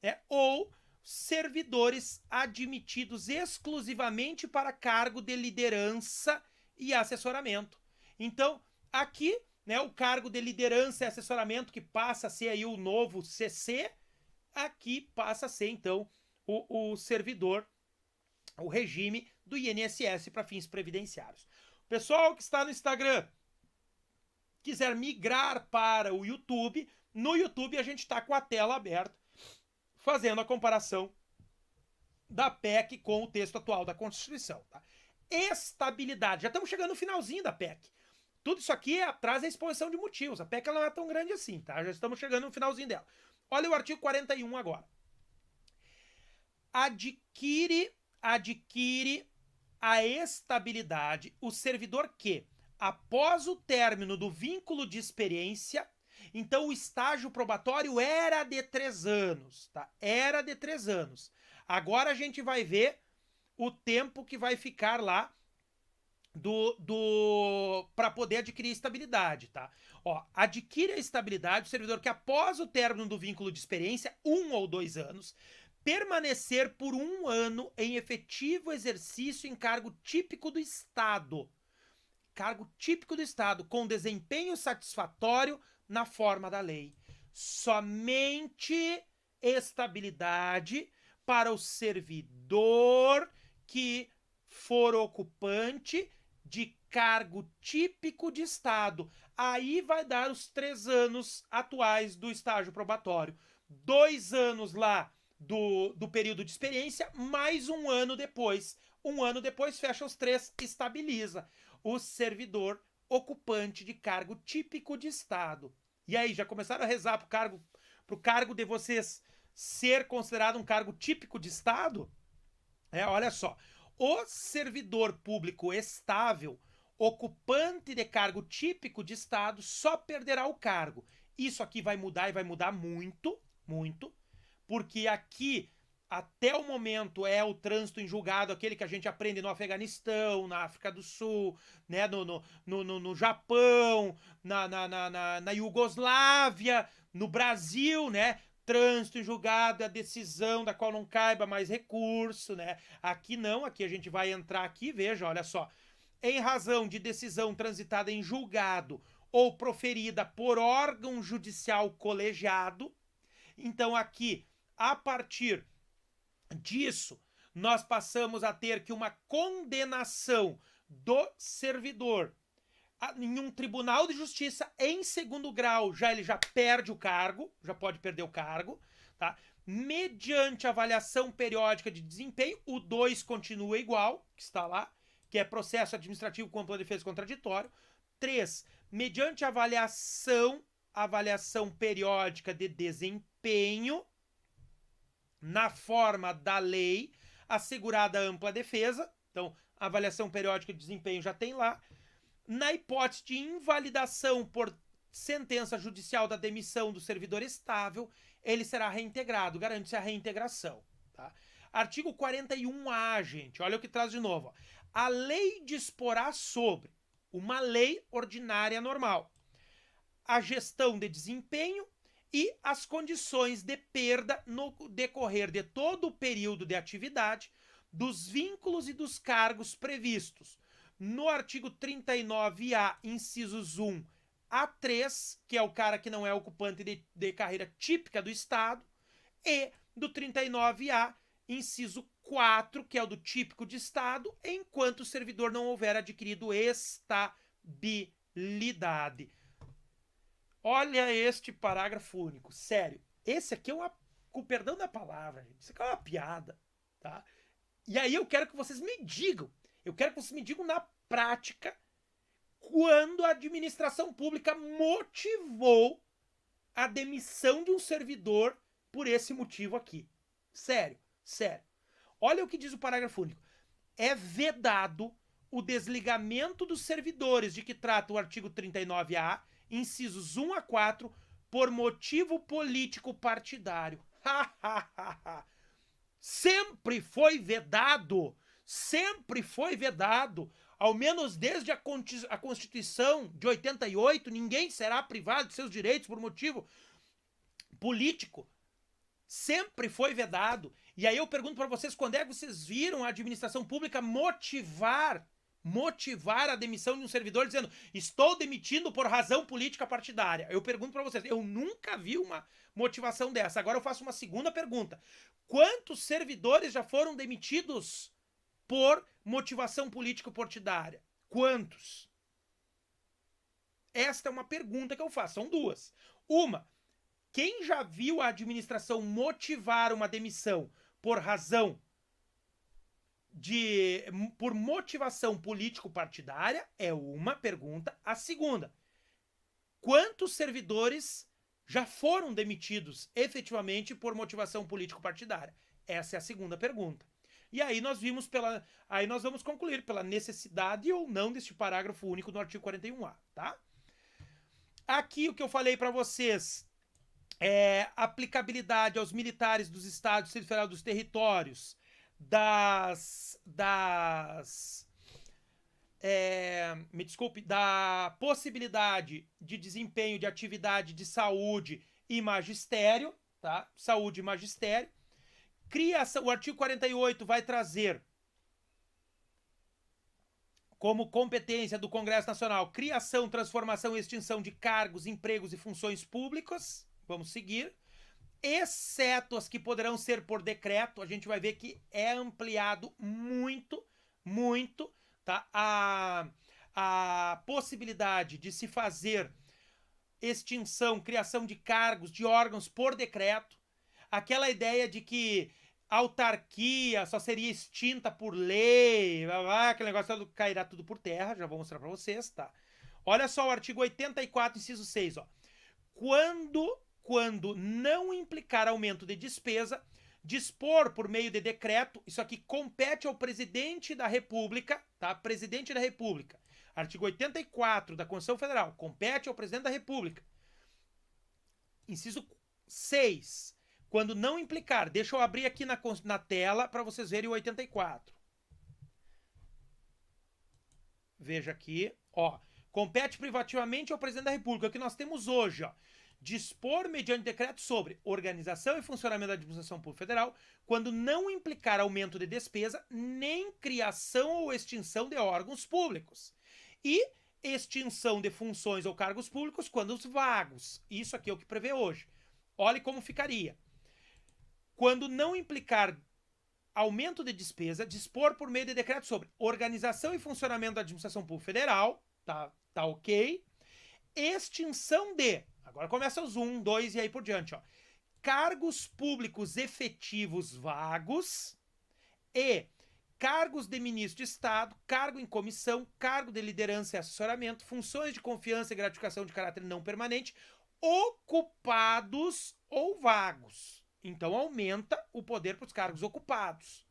[SPEAKER 1] né? Ou servidores admitidos exclusivamente para cargo de liderança e assessoramento. Então, aqui, né, o cargo de liderança e assessoramento, que passa a ser aí o novo CC, aqui passa a ser, então, o servidor, o regime do INSS para fins previdenciários. Pessoal que está no Instagram, quiser migrar para o YouTube, no YouTube a gente está com a tela aberta, fazendo a comparação da PEC com o texto atual da Constituição. Tá? Estabilidade. Já estamos chegando no finalzinho da PEC. Tudo isso aqui é atrás da exposição de motivos. A PEC ela não é tão grande assim, tá? Já estamos chegando no finalzinho dela. Olha o artigo 41 agora. Adquire a estabilidade o servidor que, após o término do vínculo de experiência, então o estágio probatório era de 3 anos, tá? Era de 3 anos. Agora a gente vai ver o tempo que vai ficar lá para poder adquirir estabilidade, tá? Ó, adquire a estabilidade o servidor que, após o término do vínculo de experiência, 1 ou 2 anos, permanecer por 1 ano em efetivo exercício em cargo típico do Estado. Cargo típico do Estado, com desempenho satisfatório na forma da lei. Somente estabilidade para o servidor que for ocupante de cargo típico de Estado. Aí vai dar os 3 anos atuais do estágio probatório. 2 anos lá do período de experiência, mais 1 ano depois. 1 ano depois, fecha os 3, estabiliza o servidor ocupante de cargo típico de Estado. E aí, já começaram a rezar pro cargo de vocês ser considerado um cargo típico de Estado? Olha só. O servidor público estável, ocupante de cargo típico de Estado, só perderá o cargo. Isso aqui vai mudar e vai mudar muito, muito, porque aqui, até o momento, é o trânsito em julgado, aquele que a gente aprende no Afeganistão, na África do Sul, né, no Japão, na Iugoslávia, no Brasil, né? Trânsito em julgado é a decisão da qual não caiba mais recurso, né? Aqui não, aqui a gente vai entrar aqui, veja, olha só. Em razão de decisão transitada em julgado ou proferida por órgão judicial colegiado, então aqui, a partir disso, nós passamos a ter que uma condenação do servidor em um tribunal de justiça em 2º grau, ele já perde o cargo, já pode perder o cargo, tá? Mediante avaliação periódica de desempenho, o 2 continua igual, que está lá, que é processo administrativo com ampla defesa contraditório. 3, mediante avaliação periódica de desempenho, na forma da lei, assegurada a ampla defesa. Então, a avaliação periódica de desempenho já tem lá. Na hipótese de invalidação por sentença judicial da demissão do servidor estável, ele será reintegrado, garante-se a reintegração. Tá? Artigo 41A, gente, olha o que traz de novo. Ó. A lei disporá sobre uma lei ordinária normal, a gestão de desempenho e as condições de perda no decorrer de todo o período de atividade dos vínculos e dos cargos previstos no artigo 39A, incisos 1 a 3, que é o cara que não é ocupante de carreira típica do Estado, e do 39A, inciso 4, que é o do típico de Estado, enquanto o servidor não houver adquirido estabilidade. Olha este parágrafo único, sério. Esse aqui é com perdão da palavra, gente, isso aqui é uma piada, tá? E aí eu quero que vocês me digam, na prática, quando a administração pública motivou a demissão de um servidor por esse motivo aqui. Sério, sério. Olha o que diz o parágrafo único. É vedado o desligamento dos servidores de que trata o artigo 39A, incisos 1 a 4, por motivo político partidário. Sempre foi vedado. Sempre foi vedado. Ao menos desde a Constituição de 88, ninguém será privado de seus direitos por motivo político. Sempre foi vedado. E aí eu pergunto para vocês, quando é que vocês viram a administração pública motivar a demissão de um servidor dizendo estou demitindo por razão política partidária? Eu pergunto para vocês, eu nunca vi uma motivação dessa. Agora eu faço uma segunda pergunta. Quantos servidores já foram demitidos por motivação política partidária? Quantos? Esta é uma pergunta que eu faço. São duas. Uma, quem já viu a administração motivar uma demissão por razão por motivação político-partidária? É uma pergunta. A segunda, quantos servidores já foram demitidos efetivamente por motivação político-partidária? Essa é a segunda pergunta. E aí nós vamos concluir pela necessidade ou não deste parágrafo único do artigo 41A, tá? Aqui o que eu falei para vocês é aplicabilidade aos militares dos estados, Distrito Federal, dos territórios, da possibilidade de desempenho de atividade de saúde e magistério, tá? Saúde e magistério. O artigo 48 vai trazer como competência do Congresso Nacional criação, transformação e extinção de cargos, empregos e funções públicas. Vamos seguir. Exceto as que poderão ser por decreto. A gente vai ver que é ampliado muito, muito, tá? A possibilidade de se fazer extinção, criação de cargos, de órgãos por decreto. Aquela ideia de que a autarquia só seria extinta por lei, aquele negócio cairá tudo por terra, já vou mostrar para vocês, tá? Olha só o artigo 84, inciso 6, ó. Quando não implicar aumento de despesa, dispor por meio de decreto, isso aqui compete ao presidente da República, tá? Presidente da República. Artigo 84 da Constituição Federal, compete ao presidente da República. Inciso 6. Quando não implicar, deixa eu abrir aqui na tela para vocês verem o 84. Veja aqui, ó. Compete privativamente ao presidente da República, o que nós temos hoje, ó. Dispor mediante decreto sobre organização e funcionamento da administração pública federal, quando não implicar aumento de despesa, nem criação ou extinção de órgãos públicos. E extinção de funções ou cargos públicos quando os vagos. Isso aqui é o que prevê hoje. Olhe como ficaria. Quando não implicar aumento de despesa, dispor por meio de decreto sobre organização e funcionamento da administração pública federal, tá ok? Extinção de, agora começa os 1, 2 e aí por diante, ó. Cargos públicos efetivos vagos e cargos de ministro de Estado, cargo em comissão, cargo de liderança e assessoramento, funções de confiança e gratificação de caráter não permanente, ocupados ou vagos. Então aumenta o poder para os cargos ocupados.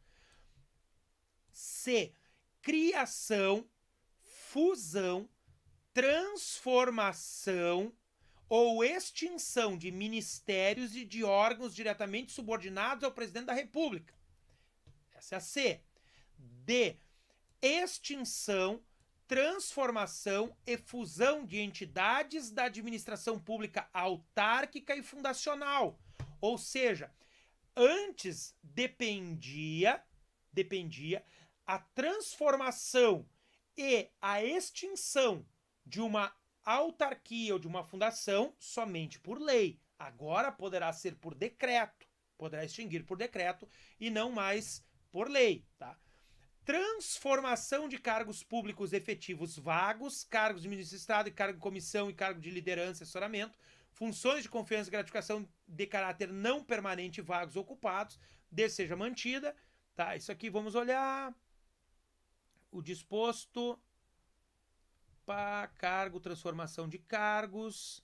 [SPEAKER 1] C. Criação, fusão, transformação ou extinção de ministérios e de órgãos diretamente subordinados ao presidente da República. Essa é a C. D. Extinção, transformação e fusão de entidades da administração pública autárquica e fundacional. Ou seja, antes dependia a transformação e a extinção de uma autarquia ou de uma fundação somente por lei. Agora poderá ser por decreto, poderá extinguir por decreto e não mais por lei, tá? Transformação de cargos públicos efetivos vagos, cargos de ministro de Estado, cargo de comissão e cargo de liderança e assessoramento, funções de confiança e gratificação de caráter não permanente vagos ocupados, desde seja mantida, tá? Isso aqui vamos olhar o disposto para cargo, transformação de cargos,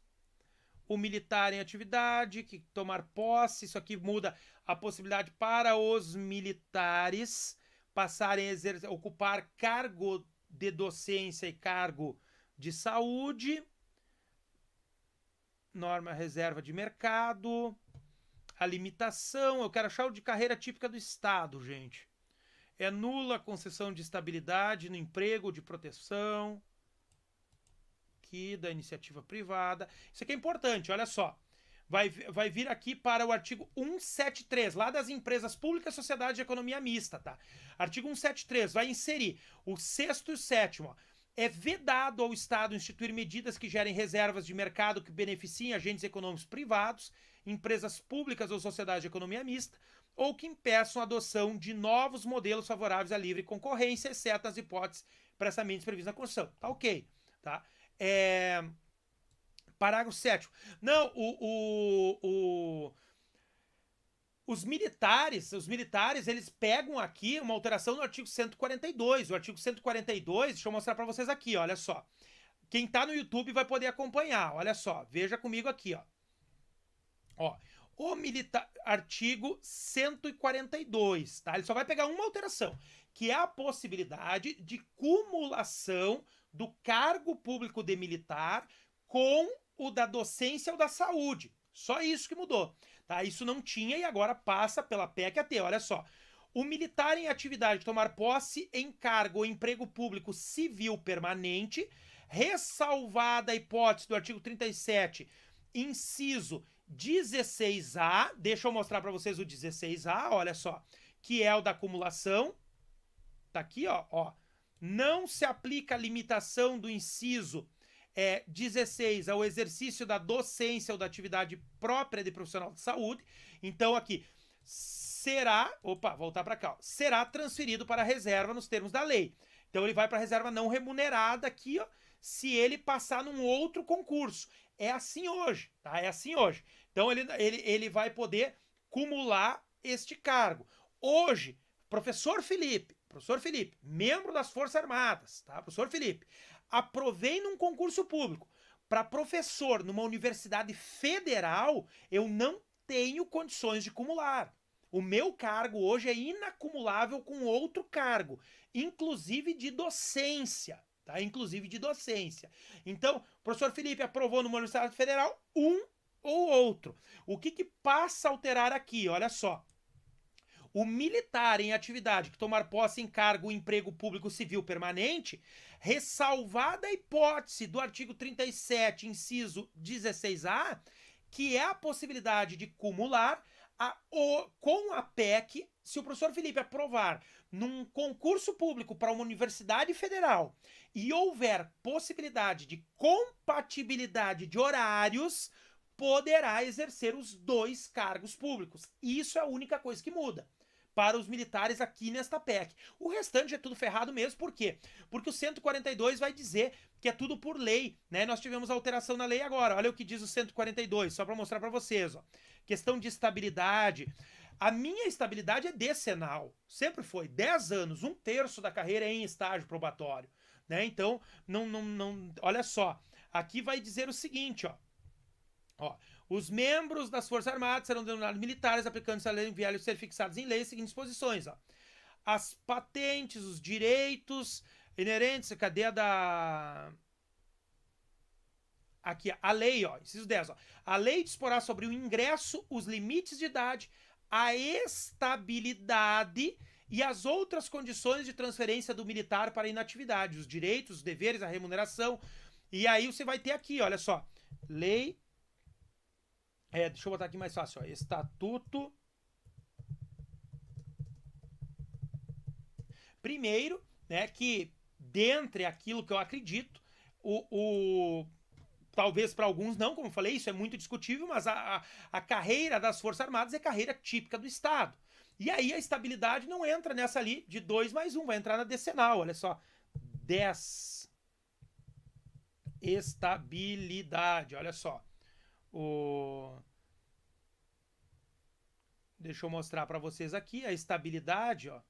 [SPEAKER 1] o militar em atividade, que tomar posse, isso aqui muda a possibilidade para os militares passarem a ocupar cargo de docência e cargo de saúde, norma reserva de mercado, a limitação, eu quero achar o de carreira típica do Estado, gente. É nula a concessão de estabilidade no emprego, de proteção, aqui da iniciativa privada. Isso aqui é importante, olha só. Vai vir aqui para o artigo 173, lá das empresas públicas, sociedade de economia mista, tá? Artigo 173, vai inserir o 6º e o 7º, ó. É vedado ao Estado instituir medidas que gerem reservas de mercado que beneficiem agentes econômicos privados, empresas públicas ou sociedade de economia mista, ou que impeçam a adoção de novos modelos favoráveis à livre concorrência, exceto as hipóteses expressamente previstas na Constituição. Tá ok, tá? Parágrafo 7º. Não, os militares, eles pegam aqui uma alteração no artigo 142. O artigo 142, deixa eu mostrar para vocês aqui, olha só. Quem tá no YouTube vai poder acompanhar, olha só. Veja comigo aqui, ó. O artigo 142, tá? Ele só vai pegar uma alteração, que é a possibilidade de cumulação do cargo público de militar com o da docência ou da saúde. Só isso que mudou, tá? Isso não tinha e agora passa pela PEC a ter, olha só. O militar em atividade de tomar posse em cargo ou emprego público civil permanente, ressalvada a hipótese do artigo 37, inciso 16A, deixa eu mostrar para vocês o 16A, olha só, que é o da acumulação, tá aqui, ó. Não se aplica a limitação do inciso 16 ao exercício da docência ou da atividade própria de profissional de saúde. Então aqui será, voltar para cá, ó, será transferido para a reserva nos termos da lei. Então ele vai para a reserva não remunerada aqui, ó, se ele passar num outro concurso. É assim hoje, tá? É assim hoje. Então ele vai poder cumular este cargo. Hoje, professor Felipe, membro das Forças Armadas, tá? Professor Felipe, aprovei num concurso público para professor numa universidade federal, eu não tenho condições de cumular. O meu cargo hoje é inacumulável com outro cargo, inclusive de docência, tá? Inclusive de docência. Então, o professor Felipe aprovou numa universidade federal um ou outro. O que passa a alterar aqui? Olha só. O militar em atividade que tomar posse em cargo ou emprego público civil permanente, ressalvada a hipótese do artigo 37, inciso 16A, que é a possibilidade de cumular com a PEC, se o professor Felipe aprovar num concurso público para uma universidade federal e houver possibilidade de compatibilidade de horários, poderá exercer os 2 cargos públicos. Isso é a única coisa que muda para os militares aqui nesta PEC. O restante é tudo ferrado mesmo, por quê? Porque o 142 vai dizer que é tudo por lei, né? Nós tivemos alteração na lei agora, olha o que diz o 142, só para mostrar para vocês, ó. Questão de estabilidade. A minha estabilidade é decenal, sempre foi, 10 anos, 1/3 da carreira é em estágio probatório, né? Então, olha só, aqui vai dizer o seguinte, ó, os membros das Forças Armadas serão denominados militares, aplicando-se a lei e ser fixados em lei as seguintes disposições, ó. As patentes, os direitos inerentes, cadê a da... Aqui, a lei, ó, inciso 10, ó. A lei disporá sobre o ingresso, os limites de idade, a estabilidade e as outras condições de transferência do militar para a inatividade, os direitos, os deveres, a remuneração. E aí você vai ter aqui, olha só, lei... deixa eu botar aqui mais fácil, ó. Estatuto. Primeiro, né, que dentre aquilo que eu acredito, talvez para alguns não, como eu falei, isso é muito discutível, mas a carreira das Forças Armadas é carreira típica do Estado. E aí a estabilidade não entra nessa ali de 2 mais 1, vai entrar na decenal, olha só. 10. Estabilidade, olha só. Deixa eu mostrar para vocês aqui a estabilidade, ó.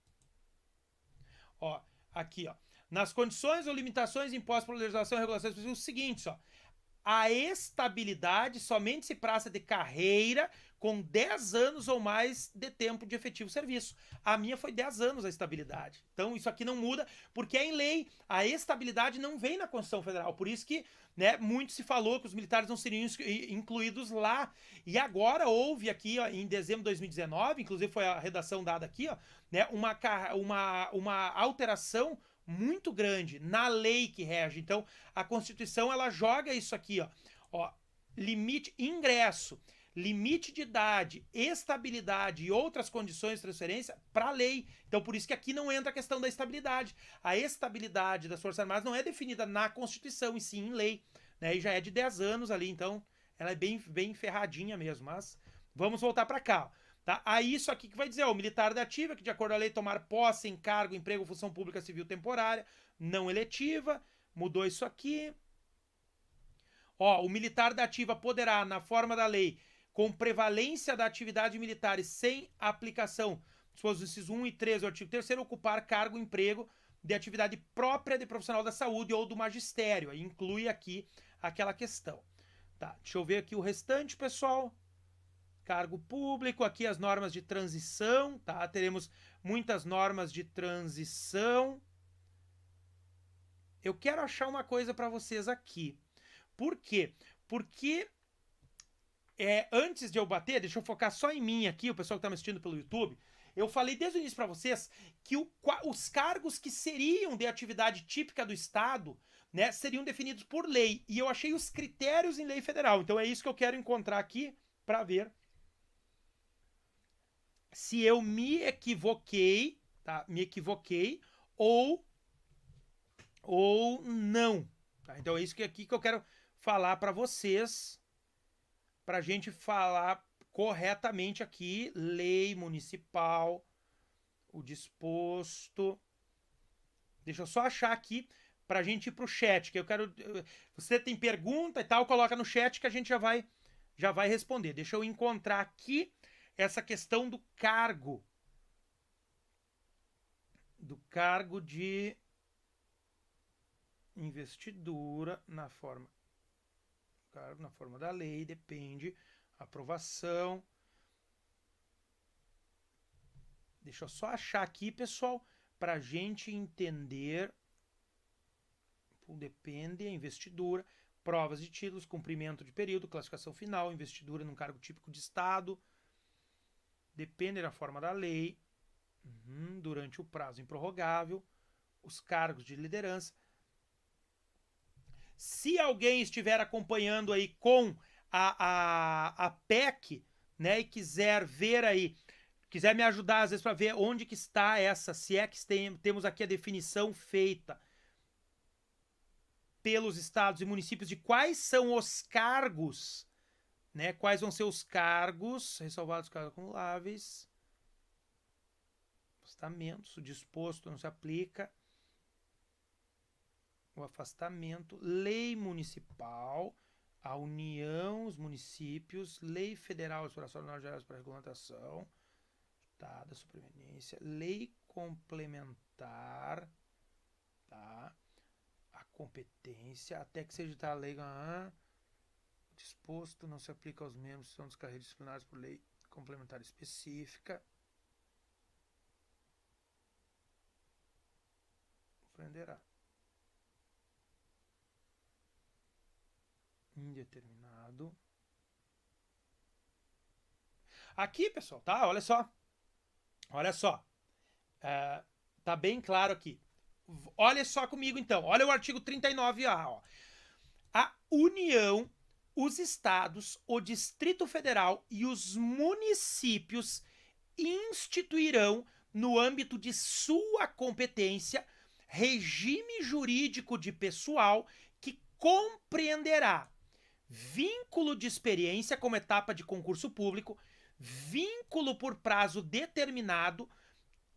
[SPEAKER 1] Aqui, ó. Nas condições ou limitações impostas por legislação e regulações específicas, os seguintes, ó. a estabilidade somente se praça de carreira com 10 anos ou mais de tempo de efetivo serviço. A minha foi 10 anos a estabilidade. Então isso aqui não muda, porque é em lei. A estabilidade não vem na Constituição Federal. Por isso que, né, muito se falou que os militares não seriam incluídos lá. E agora houve aqui, ó, em dezembro de 2019, inclusive foi a redação dada aqui, ó, né, uma alteração muito grande na lei que rege. Então, a Constituição, ela joga isso aqui, ó, limite, ingresso, limite de idade, estabilidade e outras condições de transferência para a lei. Então, por isso que aqui não entra a questão da estabilidade. A estabilidade das Forças Armadas não é definida na Constituição, e sim em lei, né? E já é de 10 anos ali, então ela é bem ferradinha mesmo. Mas vamos voltar para cá, ó. Tá? Aí isso aqui que vai dizer, ó, o militar da ativa, que de acordo com a lei tomar posse em cargo, emprego ou função pública civil temporária, não eletiva, mudou isso aqui. Ó, o militar da ativa poderá, na forma da lei, com prevalência da atividade militar e sem aplicação dos incisos 1 e 3 do artigo 3º, ocupar cargo, emprego de atividade própria de profissional da saúde ou do magistério. Aí inclui aqui aquela questão. Tá, deixa eu ver aqui o restante, pessoal. Cargo público, aqui as normas de transição, tá? Teremos muitas normas de transição. Eu quero achar uma coisa para vocês aqui. Por quê? Porque antes de eu bater, deixa eu focar só em mim aqui, o pessoal que está me assistindo pelo YouTube. Eu falei desde o início para vocês que os cargos que seriam de atividade típica do Estado, né, seriam definidos por lei. E eu achei os critérios em lei federal. Então é isso que eu quero encontrar aqui para ver se eu me equivoquei, tá? Me equivoquei ou não. Tá? Então é isso aqui que eu quero falar para vocês, para a gente falar corretamente aqui. Lei municipal, o disposto. Deixa eu só achar aqui para a gente ir para o chat, que eu quero... Você tem pergunta e tal, coloca no chat que a gente já vai responder. Deixa eu encontrar aqui essa questão do cargo. Do cargo de investidura na forma da lei, depende, aprovação. Deixa eu só achar aqui, pessoal, para a gente entender. Depende, a investidura, provas de títulos, cumprimento de período, classificação final, investidura num cargo típico de Estado. Depende da forma da lei, durante o prazo improrrogável, os cargos de liderança. Se alguém estiver acompanhando aí com a PEC, né, e quiser ver aí, quiser me ajudar às vezes para ver onde que está essa, se é que temos aqui a definição feita pelos estados e municípios de quais são os cargos, né, quais vão ser os cargos, ressalvados os cargos acumuláveis, afastamentos, o disposto não se aplica, o afastamento, lei municipal, a União, os municípios, lei federal, as normas gerais para regulamentação, tá, da superveniência, lei complementar, tá, a competência, até que seja editada a lei, disposto não se aplica aos membros que são dos carreiros disciplinares por lei complementar específica. Compreenderá. Indeterminado. Aqui, pessoal, tá? Olha só. Olha só. Tá bem claro aqui. Olha só comigo, então. Olha o artigo 39A, ó. A União, os estados, o Distrito Federal e os municípios instituirão, no âmbito de sua competência, regime jurídico de pessoal que compreenderá vínculo de experiência como etapa de concurso público, vínculo por prazo determinado,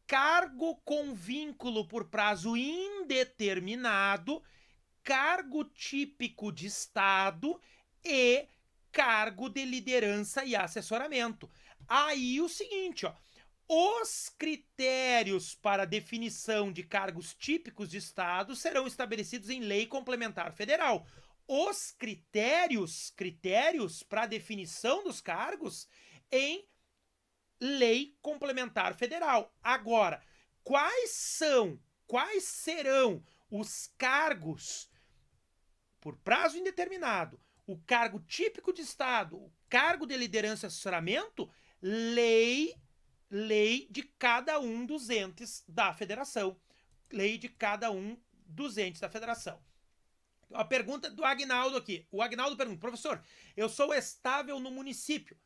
[SPEAKER 1] cargo com vínculo por prazo indeterminado, cargo típico de Estado e cargo de liderança e assessoramento. Aí o seguinte, ó, os critérios para definição de cargos típicos de Estado serão estabelecidos em lei complementar federal. os critérios para definição dos cargos em lei complementar federal. Agora, quais serão os cargos por prazo indeterminado, o cargo típico de Estado, o cargo de liderança e assessoramento, lei de cada um dos entes da federação. Lei de cada um dos entes da federação. A pergunta do Agnaldo aqui. O Agnaldo pergunta, professor, eu sou estável no município.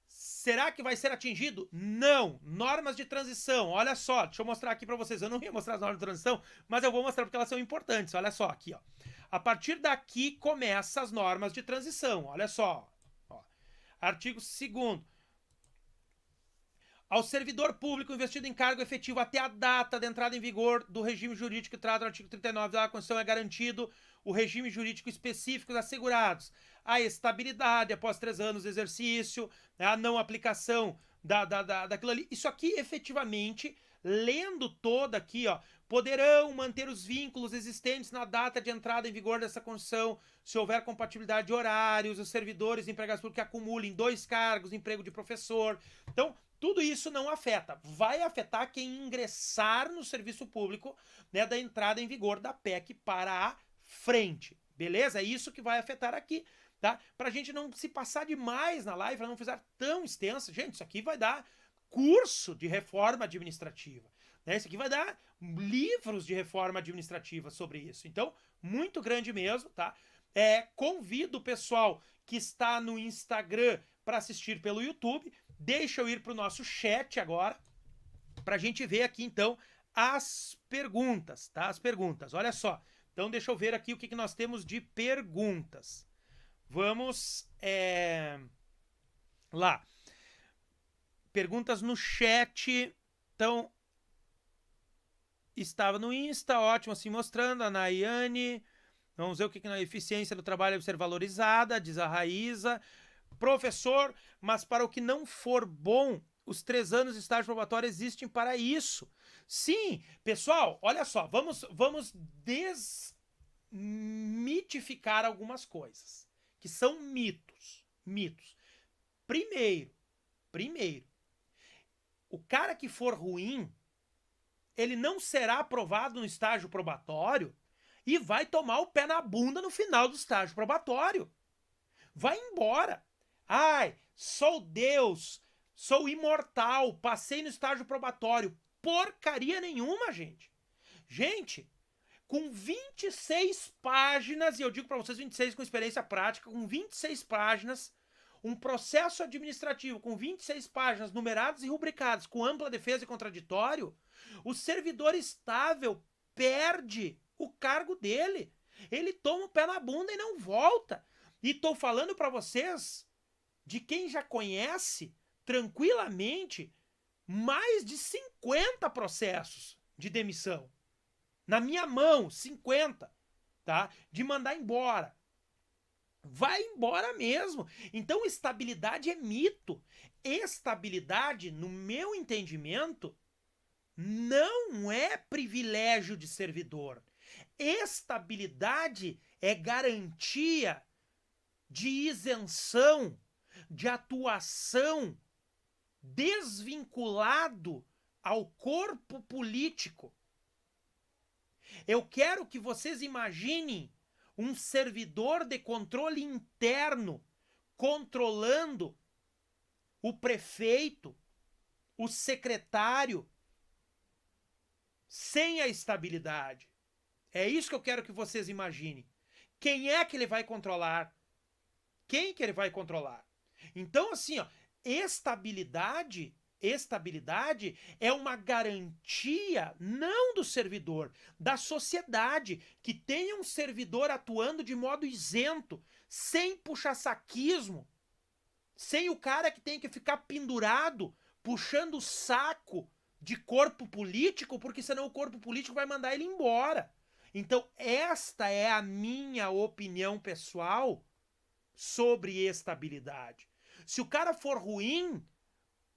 [SPEAKER 1] Será que vai ser atingido? Não. Normas de transição. Olha só, deixa eu mostrar aqui para vocês. Eu não ia mostrar as normas de transição, mas eu vou mostrar porque elas são importantes. Olha só aqui, ó. A partir daqui começam as normas de transição. Olha só. Ó. Artigo 2º. Ao servidor público investido em cargo efetivo até a data de entrada em vigor do regime jurídico que trata do artigo 39 da Constituição é garantido o regime jurídico específico dos assegurados, a estabilidade após 3 anos de exercício, a não aplicação daquilo ali. Isso aqui, efetivamente, lendo toda aqui, ó, poderão manter os vínculos existentes na data de entrada em vigor dessa Constituição, se houver compatibilidade de horários, os servidores empregados públicos que acumulem 2 cargos, emprego de professor. Então, tudo isso não afeta. Vai afetar quem ingressar no serviço público, né, da entrada em vigor da PEC para a frente. Beleza? É isso que vai afetar aqui, tá? Pra gente não se passar demais na live, pra não ficar tão extensa. Gente, isso aqui vai dar curso de reforma administrativa, né? Isso aqui vai dar livros de reforma administrativa sobre isso. Então, muito grande mesmo, tá? Convido o pessoal que está no Instagram para assistir pelo YouTube. Deixa eu ir para o nosso chat agora, para a gente ver aqui, então, as perguntas, tá? As perguntas, olha só. Então, deixa eu ver aqui o que nós temos de perguntas. Vamos lá. Perguntas no chat. Então, estava no Insta, ótimo, assim, mostrando. A Nayane. Vamos ver o que na eficiência do trabalho deve ser valorizada, diz a Raíza. Professor, mas para o que não for bom, os 3 anos de estágio probatório existem para isso. Sim, pessoal, olha só, vamos desmitificar algumas coisas, que são mitos. Primeiro, o cara que for ruim, ele não será aprovado no estágio probatório e vai tomar o pé na bunda no final do estágio probatório. Vai embora. Ai, sou Deus, sou imortal, passei no estágio probatório. Porcaria nenhuma, gente. Gente, com 26 páginas, e eu digo para vocês 26 com experiência prática, com 26 páginas, um processo administrativo com 26 páginas numeradas e rubricadas, com ampla defesa e contraditório, o servidor estável perde o cargo dele. Ele toma o pé na bunda e não volta. E estou falando para vocês de quem já conhece tranquilamente mais de 50 processos de demissão. Na minha mão, 50, tá? De mandar embora. Vai embora mesmo. Então, estabilidade é mito. Estabilidade, no meu entendimento, não é privilégio de servidor. Estabilidade é garantia de isenção, de atuação desvinculado ao corpo político. Eu quero que vocês imaginem um servidor de controle interno controlando o prefeito, o secretário, sem a estabilidade. É isso que eu quero que vocês imaginem. Quem é que ele vai controlar? Quem que ele vai controlar? Então, assim, ó, estabilidade é uma garantia não do servidor, da sociedade, que tenha um servidor atuando de modo isento, sem puxa-saquismo, sem o cara que tem que ficar pendurado, puxando o saco de corpo político, porque senão o corpo político vai mandar ele embora. Então, esta é a minha opinião pessoal sobre estabilidade. Se o cara for ruim,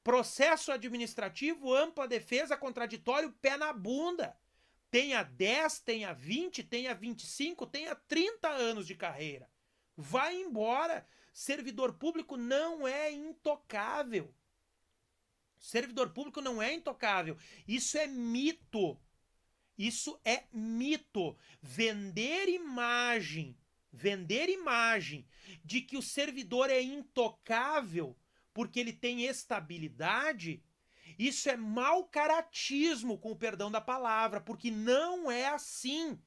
[SPEAKER 1] processo administrativo, ampla defesa, contraditório, pé na bunda. tenha 10, tenha 20, tenha 25, tenha 30 anos de carreira. Vai embora. Servidor público não é intocável. Servidor público não é intocável. Isso é mito. Isso é mito. Vender imagem de que o servidor é intocável porque ele tem estabilidade, isso é mau caratismo, com o perdão da palavra, porque não é assim.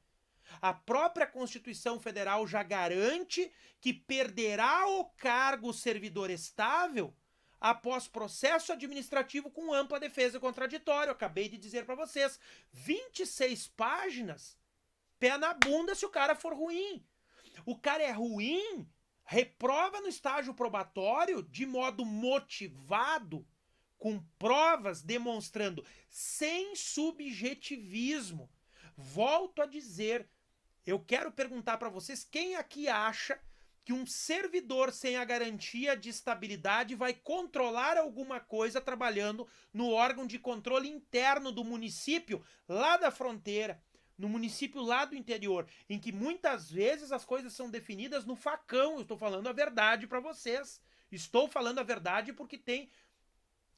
[SPEAKER 1] A própria Constituição Federal já garante que perderá o cargo o servidor estável após processo administrativo com ampla defesa contraditória. Eu acabei de dizer para vocês, 26 páginas, pé na bunda se o cara for ruim. O cara é ruim, reprova no estágio probatório de modo motivado, com provas demonstrando, sem subjetivismo. Volto a dizer, eu quero perguntar para vocês, quem aqui acha que um servidor sem a garantia de estabilidade vai controlar alguma coisa trabalhando no órgão de controle interno do município lá da fronteira, no município lá do interior, em que muitas vezes as coisas são definidas no facão? Eu estou falando a verdade para vocês. Estou falando a verdade porque tem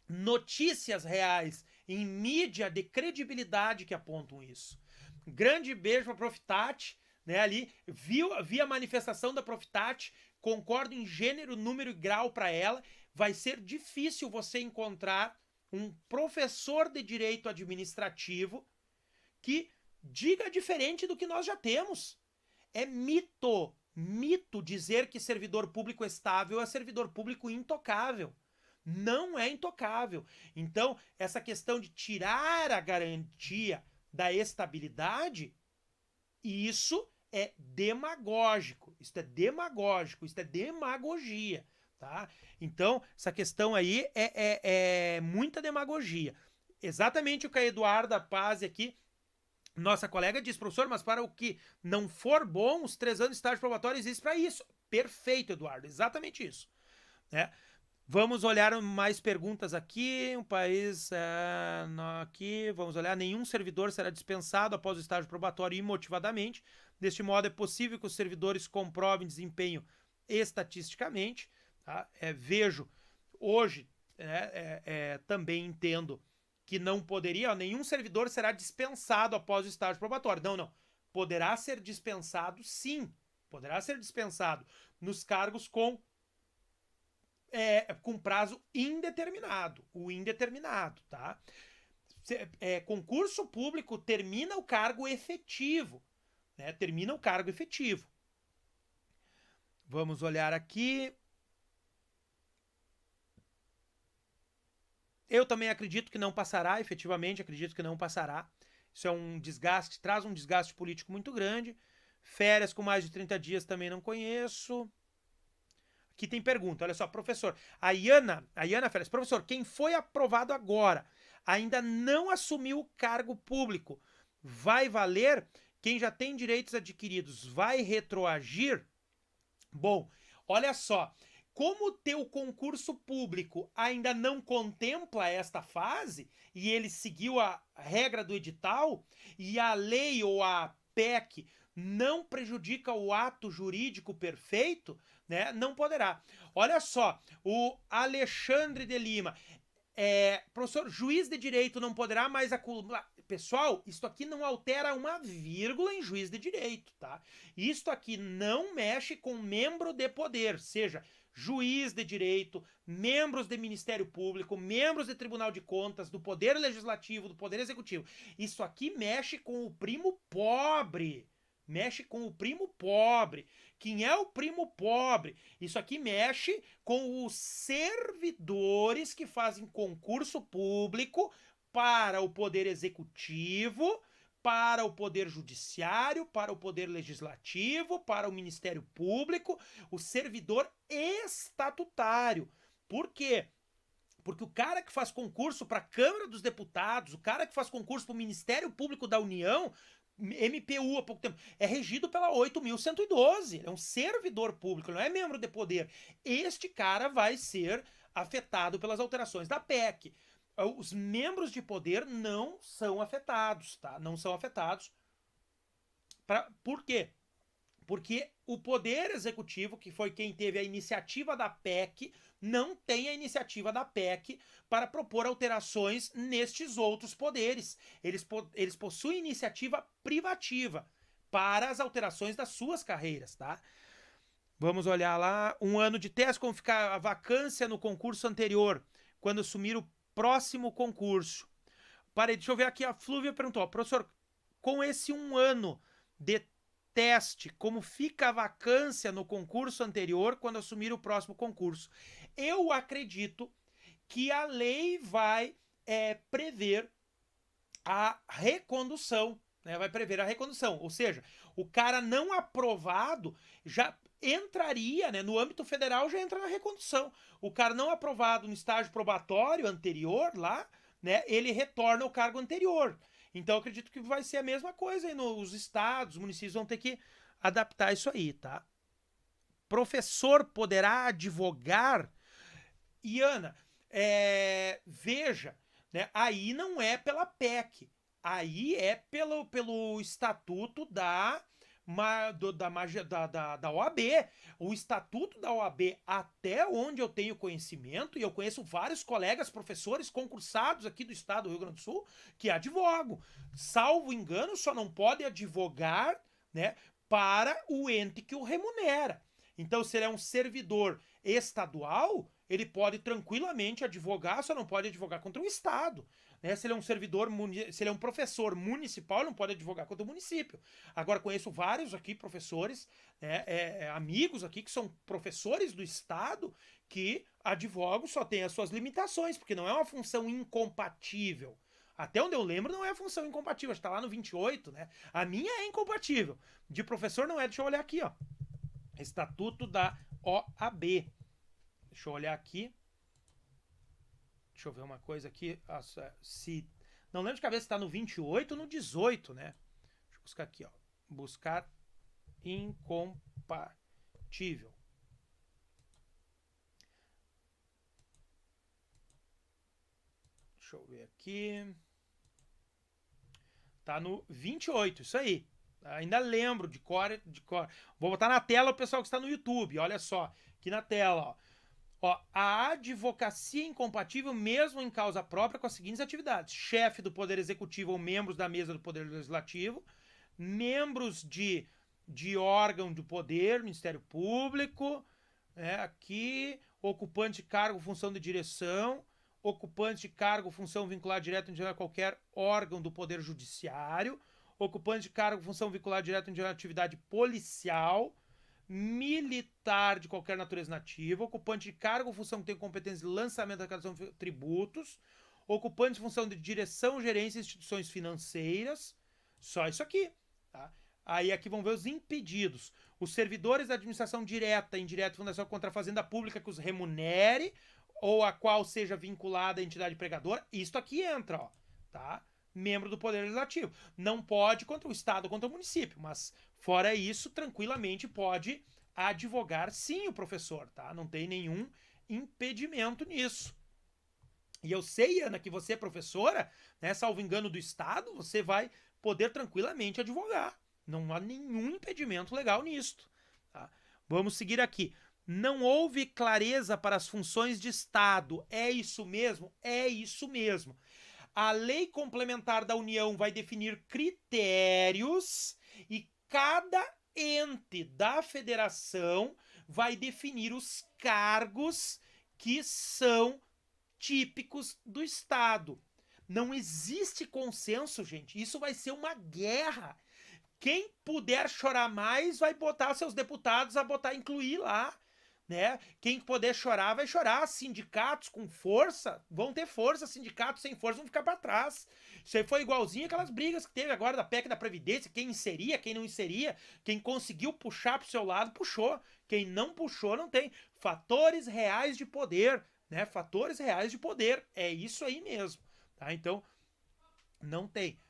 [SPEAKER 1] notícias reais em mídia de credibilidade que apontam isso. Grande beijo para a Profitati, né, ali, vi a manifestação da Profitati, concordo em gênero, número e grau para ela. Vai ser difícil você encontrar um professor de direito administrativo que diga diferente do que nós já temos. É mito dizer que servidor público estável é servidor público intocável. Não é intocável. Então, essa questão de tirar a garantia da estabilidade, isso é demagógico. Isso é demagógico, isso é demagogia, tá? Então, essa questão aí é muita demagogia. Exatamente o que a Eduarda Paz aqui, nossa colega, diz: professor, mas para o que não for bom, os 3 anos de estágio probatório existem para isso. Perfeito, Eduardo, exatamente isso, né? Vamos olhar mais perguntas aqui. Um país aqui, vamos olhar. Nenhum servidor será dispensado após o estágio probatório imotivadamente. Deste modo, é possível que os servidores comprovem desempenho estatisticamente. Tá? Vejo, hoje, também entendo que não poderia, nenhum servidor será dispensado após o estágio probatório. Não. Poderá ser dispensado, sim. Poderá ser dispensado nos cargos com prazo indeterminado. O indeterminado, tá? Concurso público termina o cargo efetivo, né? Termina o cargo efetivo. Vamos olhar aqui. Eu também acredito que não passará, efetivamente, acredito que não passará. Isso é um desgaste, traz um desgaste político muito grande. Férias com mais de 30 dias também não conheço. Aqui tem pergunta, olha só, professor. A Iana Félix, professor, quem foi aprovado agora ainda não assumiu o cargo público, vai valer? Quem já tem direitos adquiridos vai retroagir? Bom, olha só, como o teu concurso público ainda não contempla esta fase, e ele seguiu a regra do edital, e a lei ou a PEC não prejudica o ato jurídico perfeito, né, não poderá. Olha só, o Alexandre de Lima, professor, juiz de direito não poderá mais acumular. Pessoal, isso aqui não altera uma vírgula em juiz de direito, tá? Isto aqui não mexe com membro de poder, seja juiz de direito, membros de Ministério Público, membros de Tribunal de Contas, do Poder Legislativo, do Poder Executivo. Isso aqui mexe com o primo pobre. Mexe com o primo pobre. Quem é o primo pobre? Isso aqui mexe com os servidores que fazem concurso público para o Poder Executivo, para o Poder Judiciário, para o Poder Legislativo, para o Ministério Público, o servidor estatutário. Por quê? Porque o cara que faz concurso para a Câmara dos Deputados, o cara que faz concurso para o Ministério Público da União, MPU há pouco tempo, é regido pela 8.112. É um servidor público, não é membro de poder. Este cara vai ser afetado pelas alterações da PEC. os membros de poder não são afetados, tá? Não são afetados. Por quê? Porque o Poder Executivo, que foi quem teve a iniciativa da PEC, não tem a iniciativa da PEC para propor alterações nestes outros poderes. Eles possuem iniciativa privativa para as alterações das suas carreiras, tá? Vamos olhar lá. 1 ano de teste, como ficar a vacância no concurso anterior, quando assumir o próximo concurso. Parei, deixa eu ver aqui. A Flúvia perguntou, professor, com esse 1 ano de teste, como fica a vacância no concurso anterior quando assumir o próximo concurso? Eu acredito que a lei vai prever a recondução, né? Vai prever a recondução, ou seja, o cara não aprovado já entraria, né? No âmbito federal já entra na recondução. O cara não aprovado no estágio probatório anterior lá, né? Ele retorna ao cargo anterior. Então eu acredito que vai ser a mesma coisa aí nos estados, os municípios vão ter que adaptar isso aí, tá? Professor poderá advogar? Iana, veja, né? Aí não é pela PEC, aí é pelo estatuto da OAB. O estatuto da OAB, até onde eu tenho conhecimento, e eu conheço vários colegas professores concursados aqui do estado do Rio Grande do Sul que advogam. Salvo engano, só não pode advogar, né, para o ente que o remunera. Então, se ele é um servidor estadual, ele pode tranquilamente advogar, só não pode advogar contra o estado. Né? Se ele é um servidor, se ele é um professor municipal, ele não pode advogar contra o município. Agora, conheço vários aqui professores, amigos aqui que são professores do estado, que advogam, só tem as suas limitações, porque não é uma função incompatível. Até onde eu lembro, não é a função incompatível. Está lá no 28, né? A minha é incompatível. De professor não é. Deixa eu olhar aqui, ó. Estatuto da OAB. Deixa eu olhar aqui. Deixa eu ver uma coisa aqui. Se não lembro de cabeça se está no 28 ou no 18, né? Deixa eu buscar aqui, ó. Buscar incompatível. Deixa eu ver aqui. Tá no 28, isso aí. Ainda lembro de cor. Vou botar na tela o pessoal que está no YouTube. Olha só, aqui na tela, ó. A advocacia incompatível mesmo em causa própria com as seguintes atividades: chefe do Poder Executivo ou membros da mesa do Poder Legislativo, membros de órgão do poder, Ministério Público, aqui, ocupante de cargo, função de direção, ocupante de cargo, função vinculada direta a qualquer órgão do Poder Judiciário, ocupante de cargo, função vinculada direta a atividade policial, militar de qualquer natureza nativa, ocupante de cargo, função que tem competência de lançamento da arrecadação de tributos, ocupante de função de direção, gerência e instituições financeiras. Só isso aqui, tá? Aí aqui vão ver os impedidos. Os servidores da administração direta, indireta e fundação contra a fazenda pública que os remunere ou a qual seja vinculada a entidade empregadora. Isto aqui entra, ó, tá? Membro do Poder Legislativo. Não pode contra o Estado ou contra o município, mas fora isso, tranquilamente pode advogar sim o professor, tá? Não tem nenhum impedimento nisso. E eu sei, Ana, que você é professora, né, salvo engano do Estado, você vai poder tranquilamente advogar. Não há nenhum impedimento legal nisto. Tá? Vamos seguir aqui. Não houve clareza para as funções de Estado. É isso mesmo? É isso mesmo. A Lei Complementar da União vai definir critérios e cada ente da federação vai definir os cargos que são típicos do Estado. Não existe consenso, gente. Isso vai ser uma guerra. Quem puder chorar mais vai botar seus deputados incluir lá, né? Quem puder chorar vai chorar. Sindicatos com força vão ter força, sindicatos sem força vão ficar para trás. Isso aí foi igualzinho aquelas brigas que teve agora da PEC da Previdência, quem inseria, quem não inseria, quem conseguiu puxar pro seu lado, puxou. Quem não puxou, não tem. Fatores reais de poder, né? Fatores reais de poder. É isso aí mesmo, tá? Então, não tem.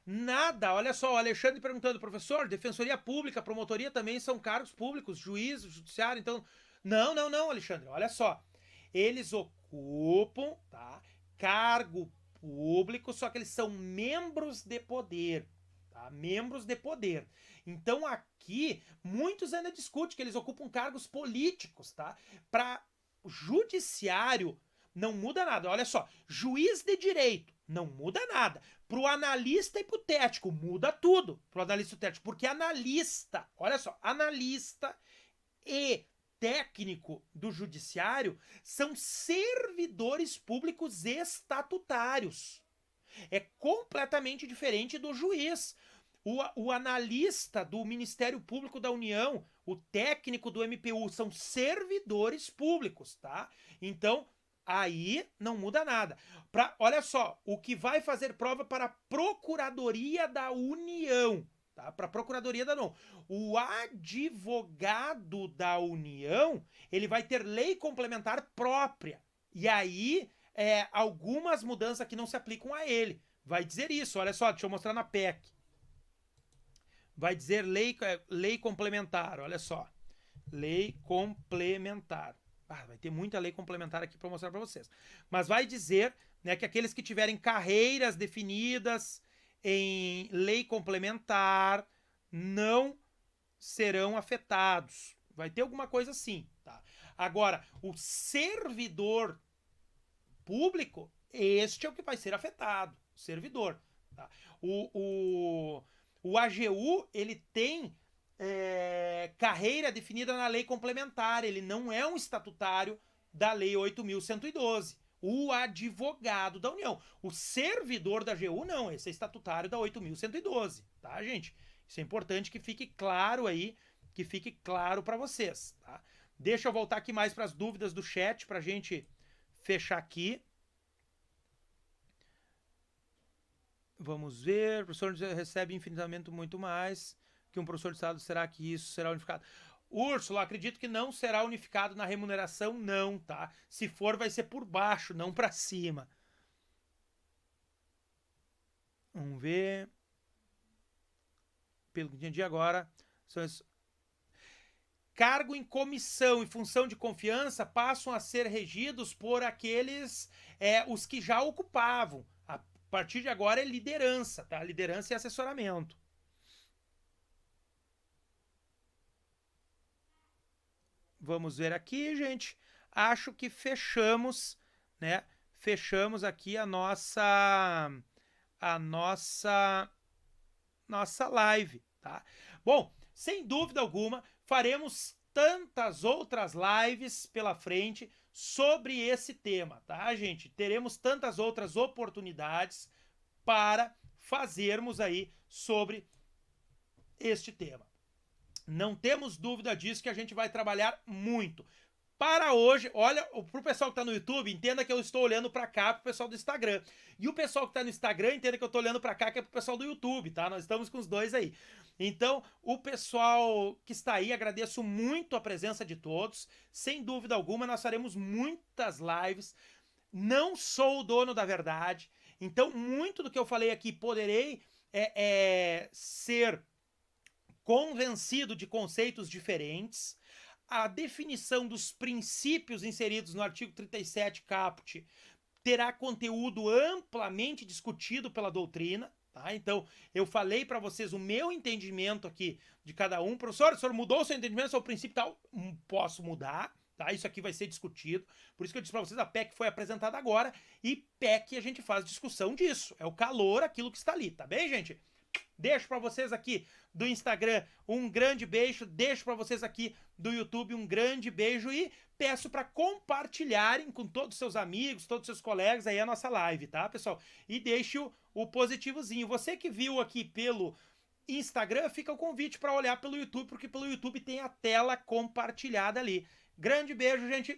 [SPEAKER 1] Nada, olha só, o Alexandre perguntando, professor, defensoria pública, promotoria também são cargos públicos, juiz, judiciário, então, não, Alexandre, olha só, eles ocupam, tá, cargo público, só que eles são membros de poder, tá? Membros de poder. Então aqui, muitos ainda discutem que eles ocupam cargos políticos, tá? Para o judiciário, não muda nada. Olha só, juiz de direito, não muda nada. Para o analista hipotético, muda tudo. Para o analista hipotético, porque analista, olha só, analista e técnico do judiciário são servidores públicos estatutários. É completamente diferente do juiz. O analista do Ministério Público da União, o técnico do MPU, são servidores públicos, tá? Então, aí não muda nada. Olha só, o que vai fazer prova para a Procuradoria da União, tá? Para a Procuradoria da União. O advogado da União, ele vai ter lei complementar própria. E aí, algumas mudanças que não se aplicam a ele. Vai dizer isso, olha só, deixa eu mostrar na PEC. Vai dizer lei complementar, olha só. Lei complementar. Vai ter muita lei complementar aqui para mostrar para vocês. Mas vai dizer, né, que aqueles que tiverem carreiras definidas em lei complementar não serão afetados. Vai ter alguma coisa assim, tá? Agora, o servidor público, este é o que vai ser afetado, o servidor. Tá? O AGU, ele tem carreira definida na lei complementar, ele não é um estatutário da lei 8.112. O advogado da União. O servidor da AGU, não, esse é estatutário da 8.112, tá, gente? Isso é importante que fique claro aí, que fique claro para vocês, tá? Deixa eu voltar aqui mais para as dúvidas do chat, pra gente fechar aqui. Vamos ver, o professor recebe infinitamente muito mais que um professor de estado, será que isso será unificado? Úrsula, acredito que não será unificado na remuneração, não, tá? Se for, vai ser por baixo, não para cima. Vamos ver. Pelo que entendi agora, cargo em comissão e função de confiança passam a ser regidos por aqueles, os que já ocupavam. A partir de agora é liderança, tá? Liderança e assessoramento. Vamos ver aqui, gente. Acho que fechamos, né? Fechamos aqui a nossa live, tá? Bom, sem dúvida alguma, faremos tantas outras lives pela frente sobre esse tema, tá, gente? Teremos tantas outras oportunidades para fazermos aí sobre este tema. Não temos dúvida disso, que a gente vai trabalhar muito. Para hoje, olha, pro pessoal que tá no YouTube, entenda que eu estou olhando para cá, pro pessoal do Instagram. E o pessoal que tá no Instagram, entenda que eu tô olhando para cá, que é pro pessoal do YouTube, tá? Nós estamos com os dois aí. Então, o pessoal que está aí, agradeço muito a presença de todos. Sem dúvida alguma, nós faremos muitas lives. Não sou o dono da verdade. Então, muito do que eu falei aqui poderei ser convencido de conceitos diferentes. A definição dos princípios inseridos no artigo 37 caput terá conteúdo amplamente discutido pela doutrina, tá? Então, eu falei para vocês o meu entendimento aqui de cada um. Professor, o senhor mudou o seu entendimento sobre o princípio tal? Posso mudar, tá? Isso aqui vai ser discutido. Por isso que eu disse para vocês, a PEC foi apresentada agora e PEC a gente faz discussão disso. É o calor, aquilo que está ali, tá bem, gente? Deixo para vocês aqui do Instagram um grande beijo, deixo para vocês aqui do YouTube um grande beijo e peço para compartilharem com todos os seus amigos, todos os seus colegas aí a nossa live, tá, pessoal? E deixe o positivozinho. Você que viu aqui pelo Instagram, fica o convite para olhar pelo YouTube, porque pelo YouTube tem a tela compartilhada ali. Grande beijo, gente.